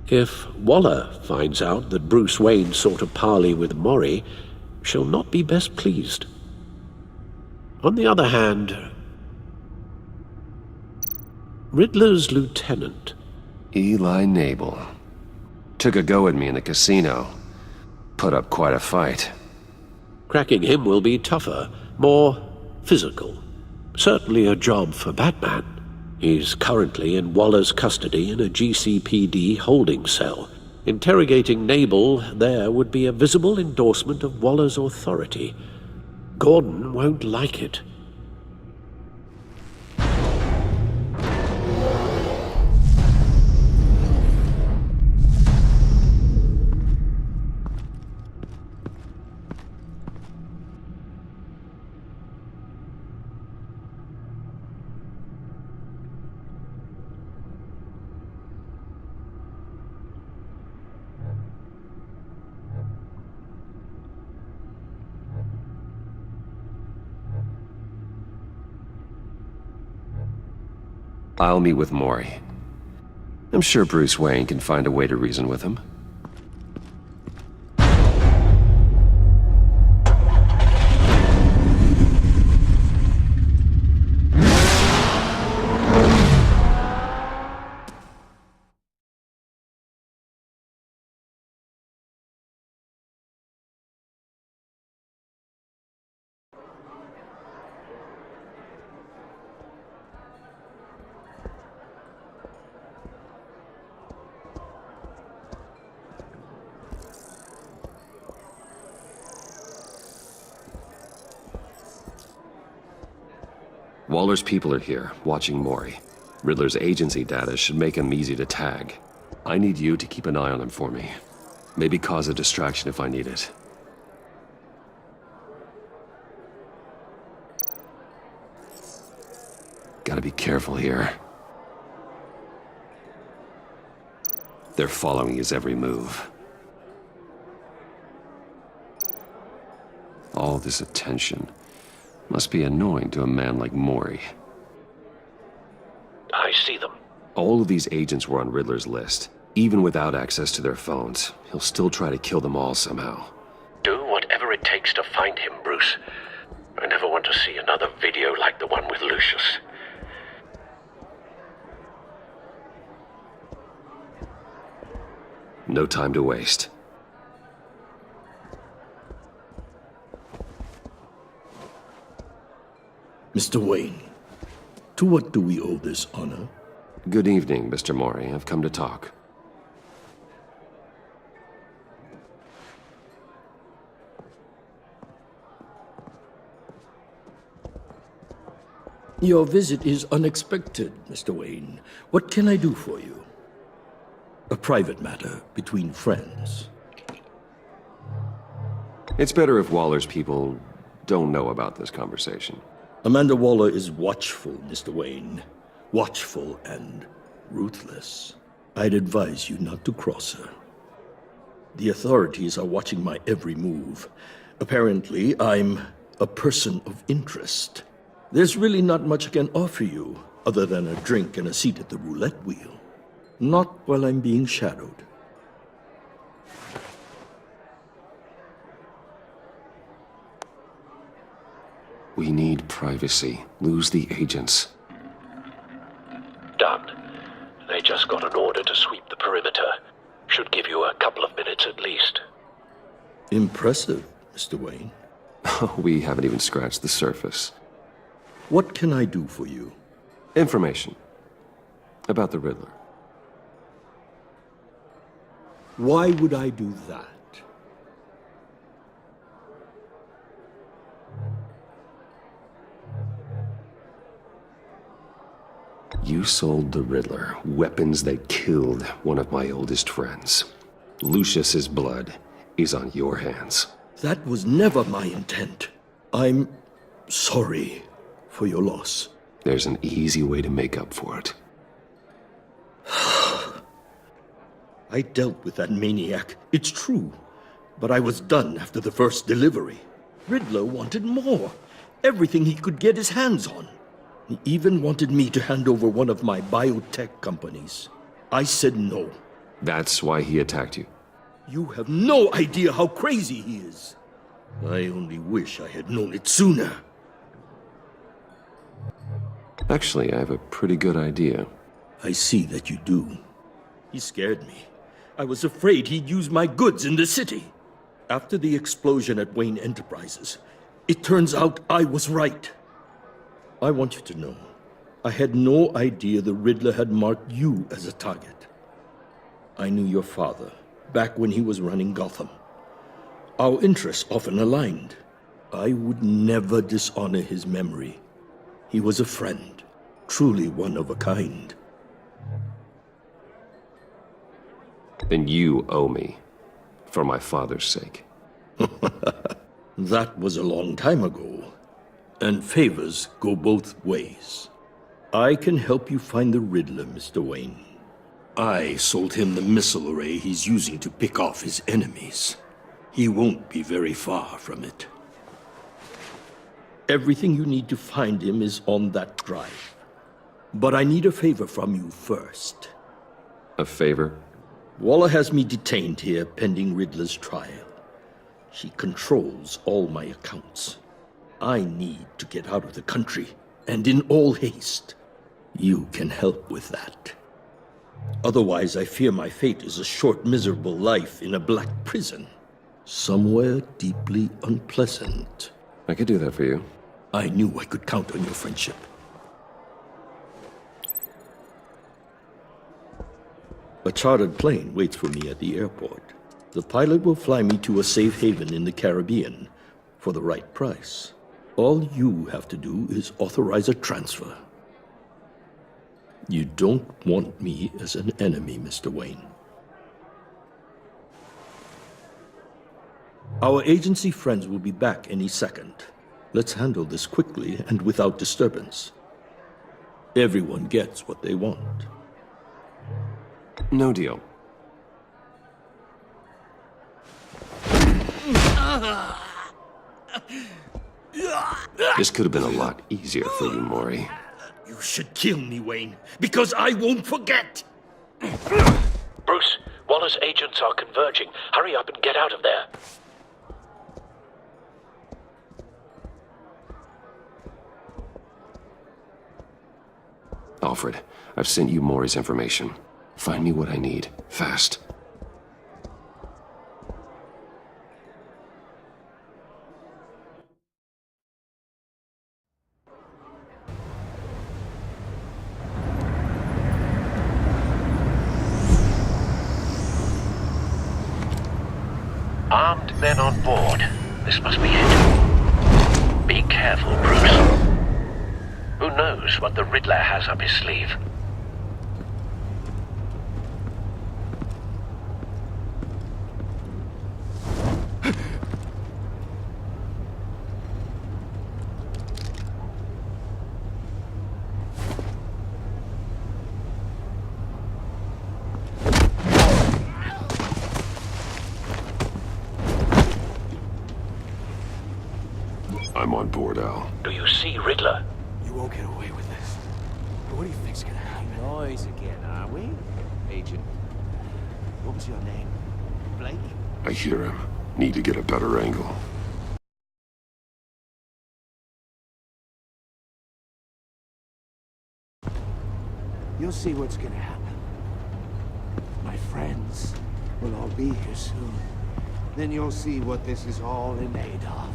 If Waller finds out that Bruce Wayne sought a parley with Maury, she'll not be best pleased. On the other hand, Riddler's lieutenant, Eli Nabel, took a go at me in the casino. Put up quite a fight. Cracking him will be tougher, more physical. Certainly a job for Batman. He's currently in Waller's custody in a GCPD holding cell. Interrogating Nabel there would be a visible endorsement of Waller's authority. Gordon won't like it. I'll meet with Maury. I'm sure Bruce Wayne can find a way to reason with him. Waller's people are here, watching Maury. Riddler's agency data should make him easy to tag. I need you to keep an eye on him for me. Maybe cause a distraction if I need it. Gotta be careful here. They're following his every move. All this attention must be annoying to a man like Maury. I see them. All of these agents were on Riddler's list. Even without access to their phones, he'll still try to kill them all somehow. Do whatever it takes to find him, Bruce. I never want to see another video like the one with Lucius. No time to waste. Mr. Wayne, to what do we owe this honor? Good evening, Mr. Maury. I've come to talk. Your visit is unexpected, Mr. Wayne. What can I do for you? A private matter between friends. It's better if Waller's people don't know about this conversation. Amanda Waller is watchful, Mr. Wayne. Watchful and ruthless. I'd advise you not to cross her. The authorities are watching my every move. Apparently, I'm a person of interest. There's really not much I can offer you, other than a drink and a seat at the roulette wheel. Not while I'm being shadowed. We need privacy. Lose the agents. Done. They just got an order to sweep the perimeter. Should give you a couple of minutes at least. Impressive, Mr. Wayne. We haven't even scratched the surface. What can I do for you? Information. About the Riddler. Why would I do that? You sold the Riddler weapons that killed one of my oldest friends. Lucius's blood is on your hands. That was never my intent. I'm sorry for your loss. There's an easy way to make up for it. I dealt with that maniac, it's true. But I was done after the first delivery. Riddler wanted more. Everything he could get his hands on. He even wanted me to hand over one of my biotech companies. I said no. That's why he attacked you? You have no idea how crazy he is. I only wish I had known it sooner. Actually, I have a pretty good idea. I see that you do. He scared me. I was afraid he'd use my goods in the city. After the explosion at Wayne Enterprises, it turns out I was right. I want you to know, I had no idea the Riddler had marked you as a target. I knew your father, back when he was running Gotham. Our interests often aligned. I would never dishonor his memory. He was a friend, truly one of a kind. Then you owe me, for my father's sake. That was a long time ago. And favors go both ways. I can help you find the Riddler, Mr. Wayne. I sold him the missile array he's using to pick off his enemies. He won't be very far from it. Everything you need to find him is on that drive. But I need a favor from you first. A favor? Waller has me detained here pending Riddler's trial. She controls all my accounts. I need to get out of the country, and in all haste. You can help with that. Otherwise, I fear my fate is a short, miserable life in a black prison. Somewhere deeply unpleasant. I could do that for you. I knew I could count on your friendship. A chartered plane waits for me at the airport. The pilot will fly me to a safe haven in the Caribbean for the right price. All you have to do is authorize a transfer. You don't want me as an enemy, Mr. Wayne. Our agency friends will be back any second. Let's handle this quickly and without disturbance. Everyone gets what they want. No deal. This could have been a lot easier for you, Maury. You should kill me, Wayne, because I won't forget! Bruce, Waller's agents are converging. Hurry up and get out of there. Alfred, I've sent you Maury's information. Find me what I need, fast. Armed men on board. This must be it. Be careful, Bruce. Who knows what the Riddler has up his sleeve? I'm on board, Al. Do you see Riddler? You won't get away with this. What do you think's gonna happen? Noise again, are we? Agent, what was your name? Blake? I hear him. Need to get a better angle. You'll see what's gonna happen. My friends will all be here soon. Then you'll see what this is all in aid of.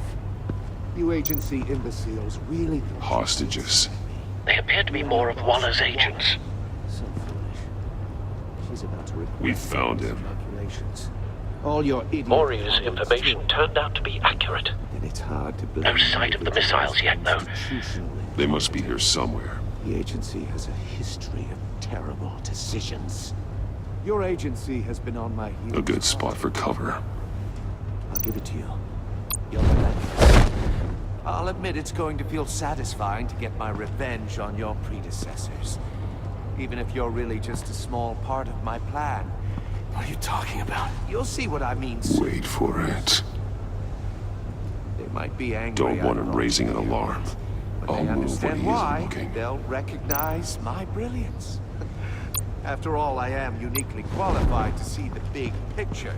You agency imbeciles really thought... Hostages. They appear to be more of Waller's agents. So foolish. She's about to We found him. calculations. All your idiot... Maury's information turned out to be accurate. And it's hard to believe... No sight of the missiles yet, though. They must be here somewhere. The agency has a history of terrible decisions. Your agency has been on my heels. A good spot for cover. I'll give it to you. You'll let me. I'll admit it's going to feel satisfying to get my revenge on your predecessors. Even if you're really just a small part of my plan. What are you talking about? You'll see what I mean soon. Wait for it. They might be angry. Don't want him raising an alarm. I'll They move when understand he why. isn't looking. They'll recognize my brilliance. After all, I am uniquely qualified to see the big picture.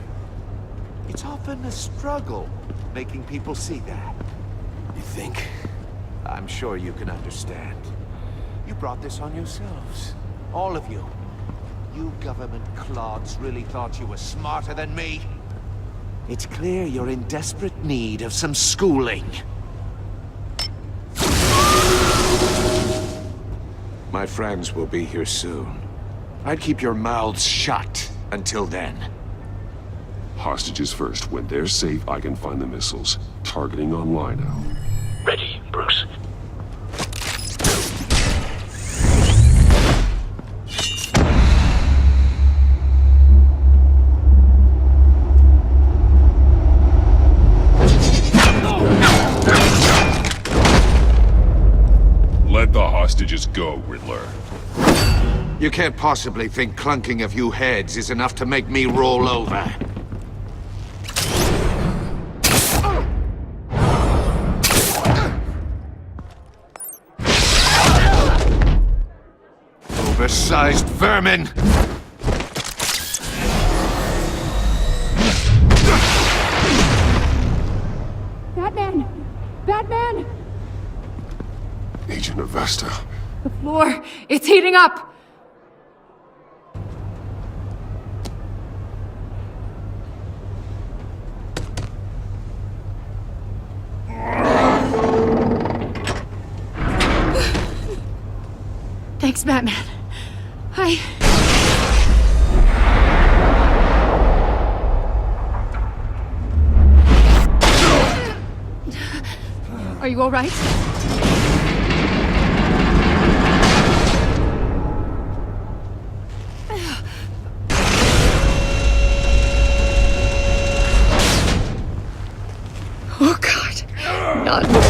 It's often a struggle making people see that. You think? I'm sure you can understand. You brought this on yourselves. All of you. You government clods really thought you were smarter than me? It's clear you're in desperate need of some schooling. My friends will be here soon. I'd keep your mouths shut until then. Hostages first. When they're safe, I can find the missiles. Targeting online now. Ready, Bruce. Let the hostages go, Riddler. You can't possibly think clunking a few heads is enough to make me roll over. Oversized vermin! Batman! Batman! Agent Avesta. The floor, it's heating up! Thanks, Batman. Are you all right? Oh, God. Not more.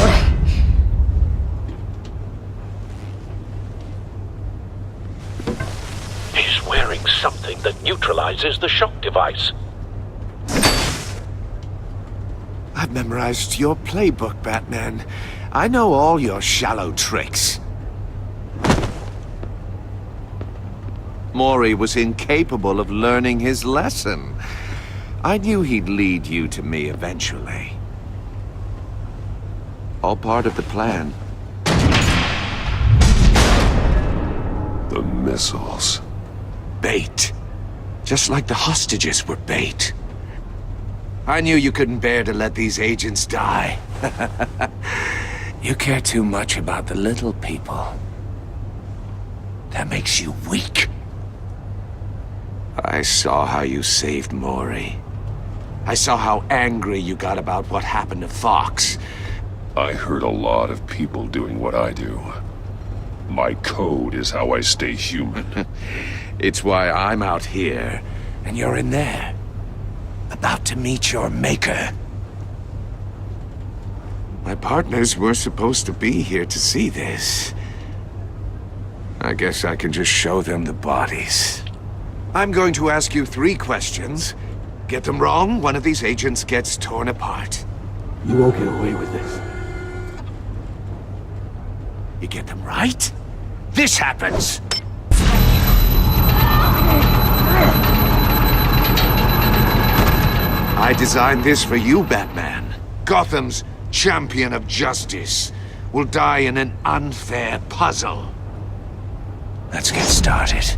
He's wearing something that neutralizes the shock device. I've memorized your playbook, Batman. I know all your shallow tricks. Mori was incapable of learning his lesson. I knew he'd lead you to me eventually. All part of the plan. The missiles. Bait. Just like the hostages were bait. I knew you couldn't bear to let these agents die. You care too much about the little people. That makes you weak. I saw how you saved Mori. I saw how angry you got about what happened to Fox. I hurt a lot of people doing what I do. My code is how I stay human. It's why I'm out here, and you're in there. About to meet your maker. My partners were supposed to be here to see this. I guess I can just show them the bodies. I'm going to ask you 3 questions. Get them wrong, one of these agents gets torn apart. You won't get away with this. You get them right, this happens! I designed this for you, Batman. Gotham's champion of justice will die in an unfair puzzle. Let's get started.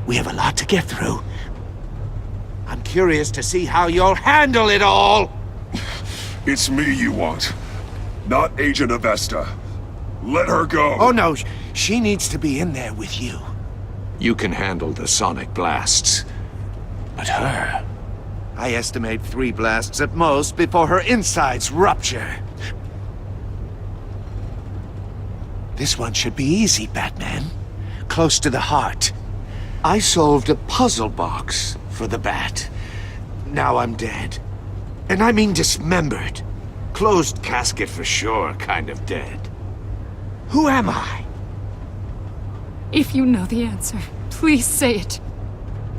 We have a lot to get through. I'm curious to see how you'll handle it all! It's me you want, not Agent Avesta. Let her go! Oh no, she needs to be in there with you. You can handle the sonic blasts. But her... I estimate 3 blasts at most before her insides rupture. This one should be easy, Batman. Close to the heart. I solved a puzzle box for the Bat. Now I'm dead. And I mean dismembered. Closed casket for sure, kind of dead. Who am I? If you know the answer, please say it.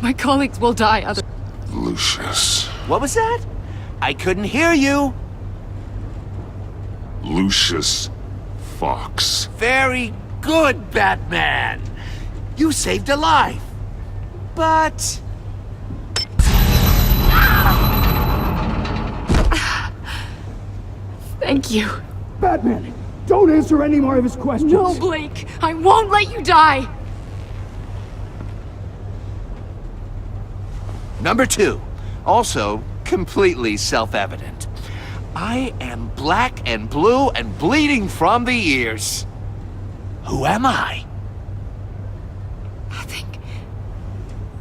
My colleagues will die otherwise. Lucius. What was that? I couldn't hear you. Lucius Fox. Very good, Batman. You saved a life. But... Thank you. Batman, don't answer any more of his questions. No, Blake. I won't let you die. Number 2, also completely self-evident. I am black and blue and bleeding from the ears. Who am I?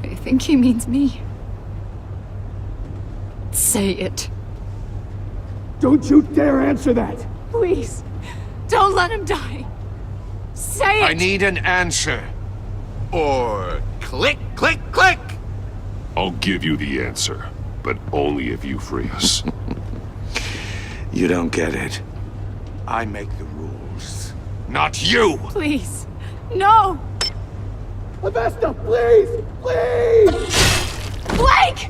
I think he means me. Say it. Don't you dare answer that! Please, don't let him die. Say it! I need an answer. Or click, click, click! I'll give you the answer, but only if you free us. You don't get it. I make the rules, not you! Please, no! Avesta, please! Please! Blake!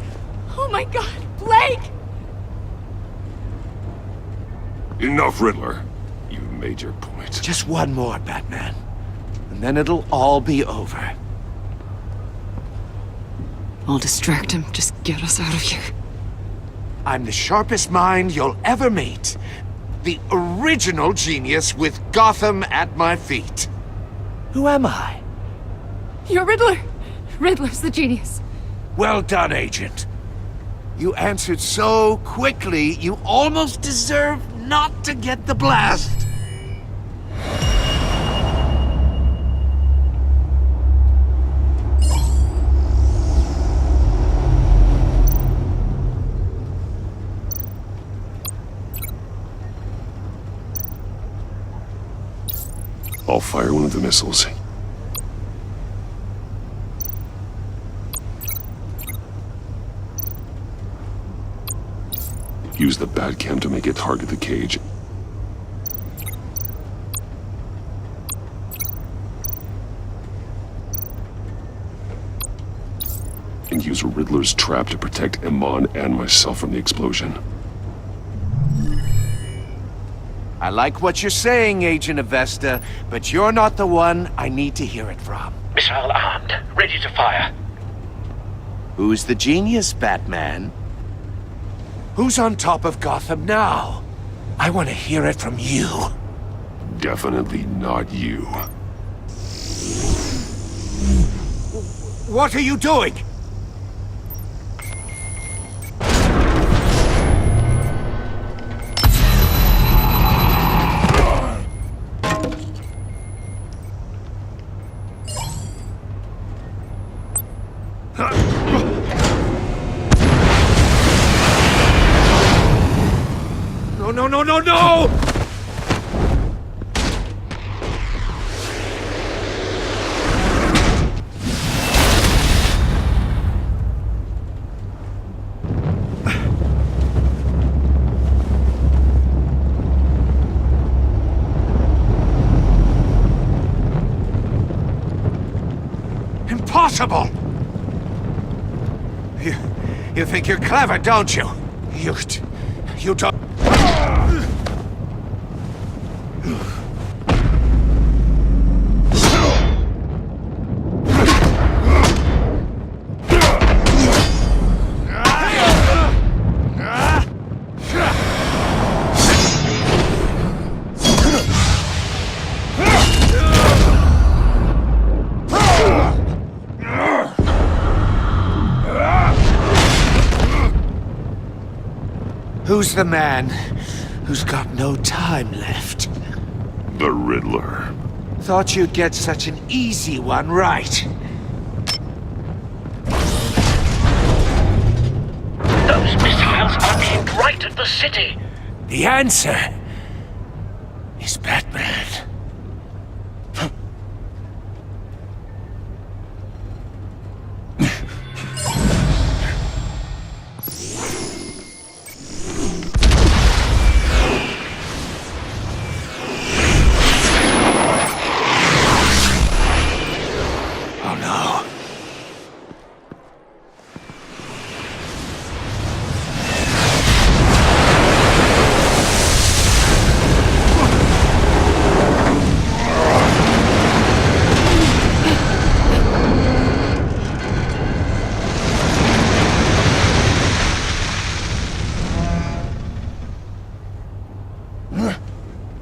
Oh my god, Blake! Enough, Riddler. You've made your point. Just one more, Batman. and then it'll all be over. I'll distract him. Just get us out of here. I'm the sharpest mind you'll ever meet. The original genius with Gotham at my feet. Who am I? You're Riddler. Riddler's the genius. Well done, Agent. You answered so quickly, you almost deserve not to get the blast. I'll fire one of the missiles. Use the Batcam to make it target the cage. And use Riddler's trap to protect Iman and myself from the explosion. I like what you're saying, Agent Avesta, but you're not the one I need to hear it from. Missile armed, ready to fire. Who's the genius, Batman? Who's on top of Gotham now? I want to hear it from you. Definitely not you. What are you doing? No! Impossible! You think you're clever, don't you? You don't... Who's the man who's got no time left? The Riddler. Thought you'd get such an easy one right. Those missiles are aimed right at the city. The answer is Batman.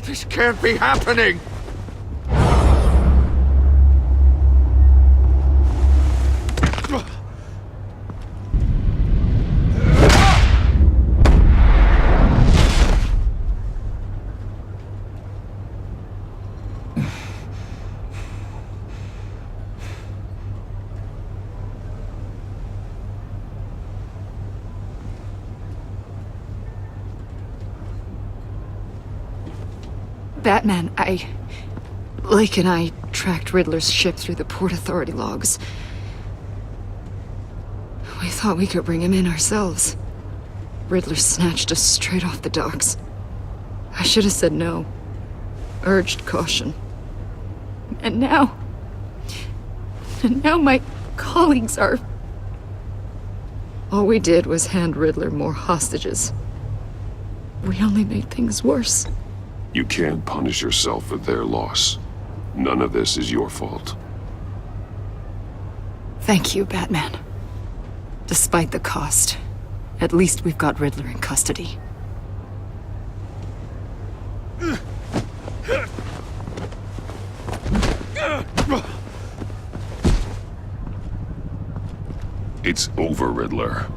This can't be happening! Batman, Lake and I tracked Riddler's ship through the Port Authority logs. We thought we could bring him in ourselves. Riddler snatched us straight off the docks. I should have said no. Urged caution. And now my colleagues are... All we did was hand Riddler more hostages. We only made things worse. You can't punish yourself for their loss. None of this is your fault. Thank you, Batman. Despite the cost, at least we've got Riddler in custody. It's over, Riddler.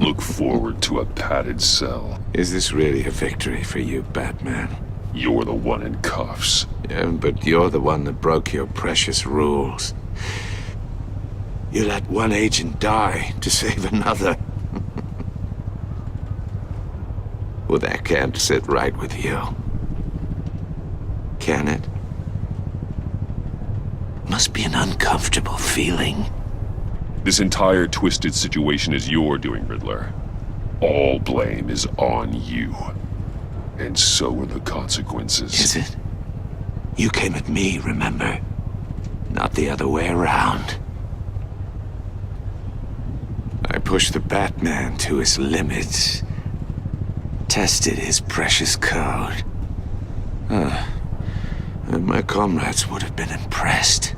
Look forward to a padded cell. Is this really a victory for you, Batman? You're the one in cuffs. Yeah, but you're the one that broke your precious rules. You let one agent die to save another. Well, that can't sit right with you. Can it? Must be an uncomfortable feeling. This entire twisted situation is your doing, Riddler. All blame is on you. And so are the consequences. Is it? You came at me, remember? Not the other way around. I pushed the Batman to his limits. Tested his precious code. And my comrades would have been impressed.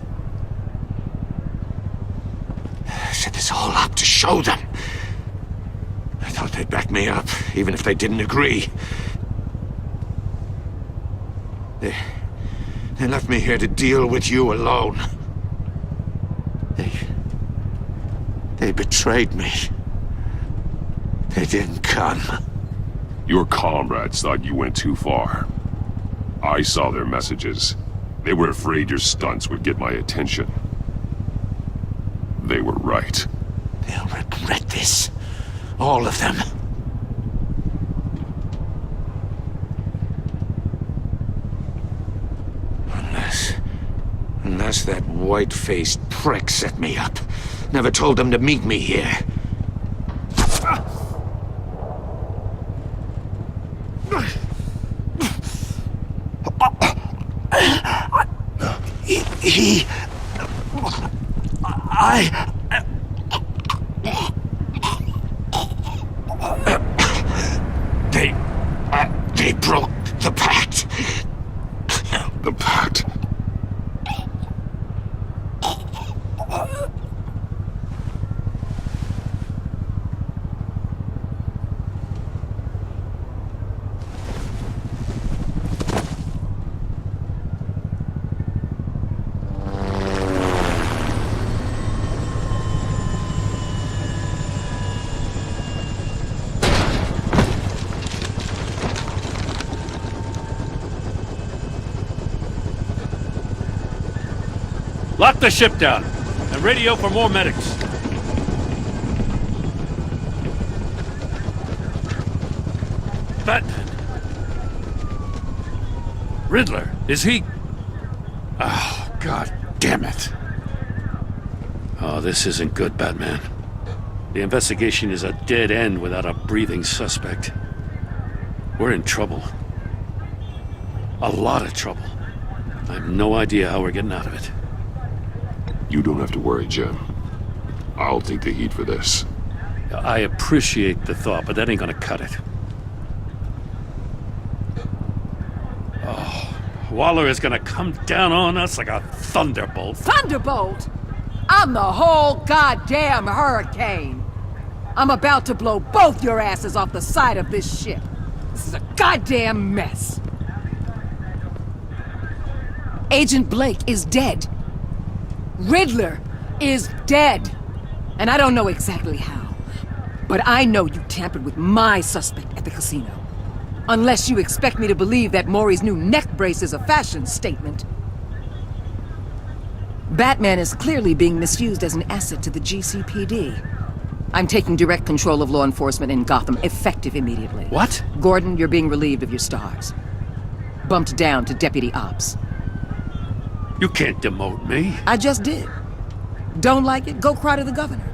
Set this all up to show them. I thought they'd back me up, even if they didn't agree. They left me here to deal with you alone. They betrayed me. They didn't come. Your comrades thought you went too far. I saw their messages. They were afraid your stunts would get my attention. They were right. They'll regret this. All of them. Unless that white-faced prick set me up. Never told them to meet me here. They broke the pact. The pact? Lock the ship down, and radio for more medics. Batman. Riddler, is he... Oh, God damn it. Oh, this isn't good, Batman. The investigation is a dead end without a breathing suspect. We're in trouble. A lot of trouble. I have no idea how we're getting out of it. You don't have to worry, Jim. I'll take the heat for this. I appreciate the thought, but that ain't gonna cut it. Oh, Waller is gonna come down on us like a thunderbolt. Thunderbolt? I'm the whole goddamn hurricane. I'm about to blow both your asses off the side of this ship. This is a goddamn mess. Agent Blake is dead. Riddler is dead. And I don't know exactly how. But I know you tampered with my suspect at the casino. Unless you expect me to believe that Maury's new neck brace is a fashion statement. Batman is clearly being misused as an asset to the GCPD. I'm taking direct control of law enforcement in Gotham, effective immediately. What? Gordon, you're being relieved of your stars. Bumped down to Deputy Ops. You can't demote me. I just did. Don't like it? Go cry to the governor.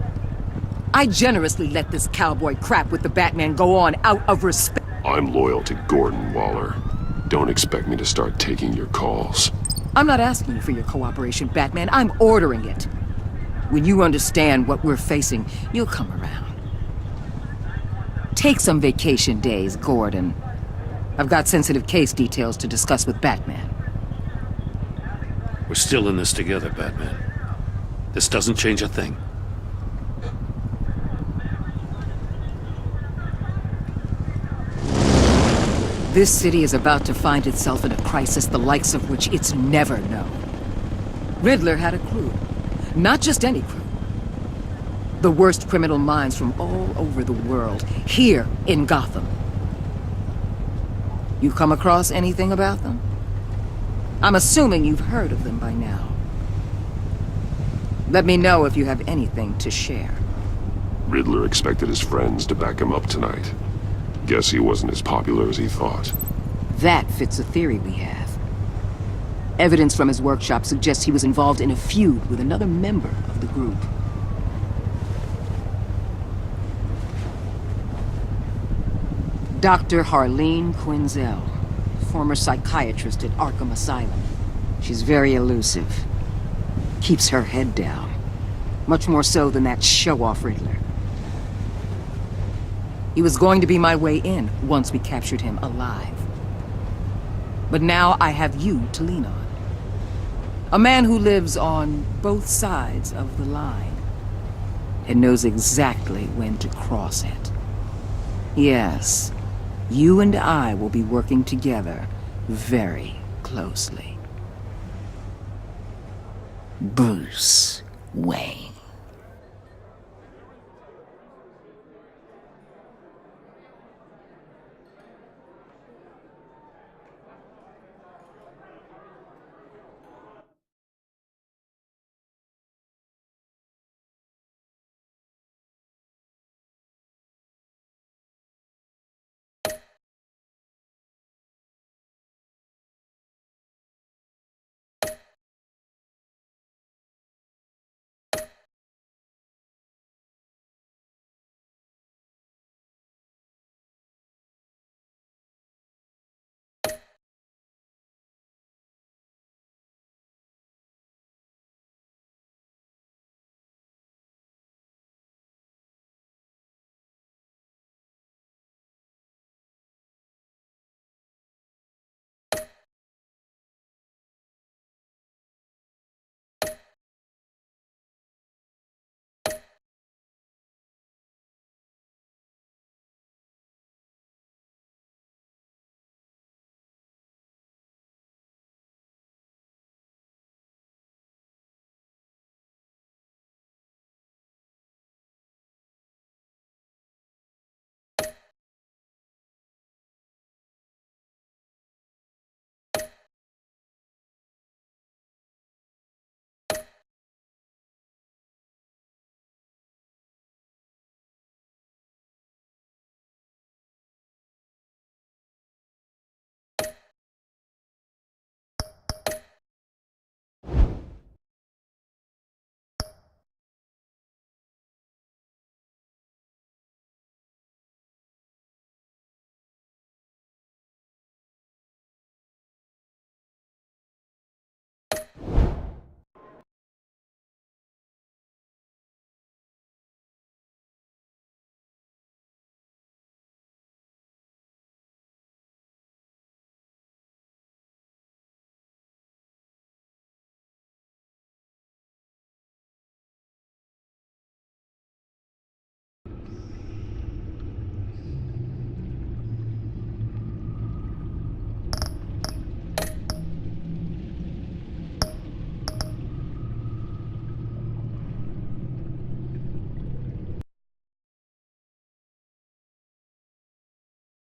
I generously let this cowboy crap with the Batman go on out of respect. I'm loyal to Gordon Waller. Don't expect me to start taking your calls. I'm not asking you for your cooperation, Batman. I'm ordering it. When you understand what we're facing, you'll come around. Take some vacation days, Gordon. I've got sensitive case details to discuss with Batman. We're still in this together, Batman. This doesn't change a thing. This city is about to find itself in a crisis the likes of which it's never known. Riddler had a crew. Not just any crew. The worst criminal minds from all over the world, here in Gotham. You come across anything about them? I'm assuming you've heard of them by now. Let me know if you have anything to share. Riddler expected his friends to back him up tonight. Guess he wasn't as popular as he thought. That fits a theory we have. Evidence from his workshop suggests he was involved in a feud with another member of the group. Dr. Harleen Quinzel, former psychiatrist at Arkham Asylum. She's very elusive. Keeps her head down. Much more so than that show-off Riddler. He was going to be my way in once we captured him alive. But now I have you to lean on. A man who lives on both sides of the line and knows exactly when to cross it. Yes, you and I will be working together very closely. Bruce Wayne.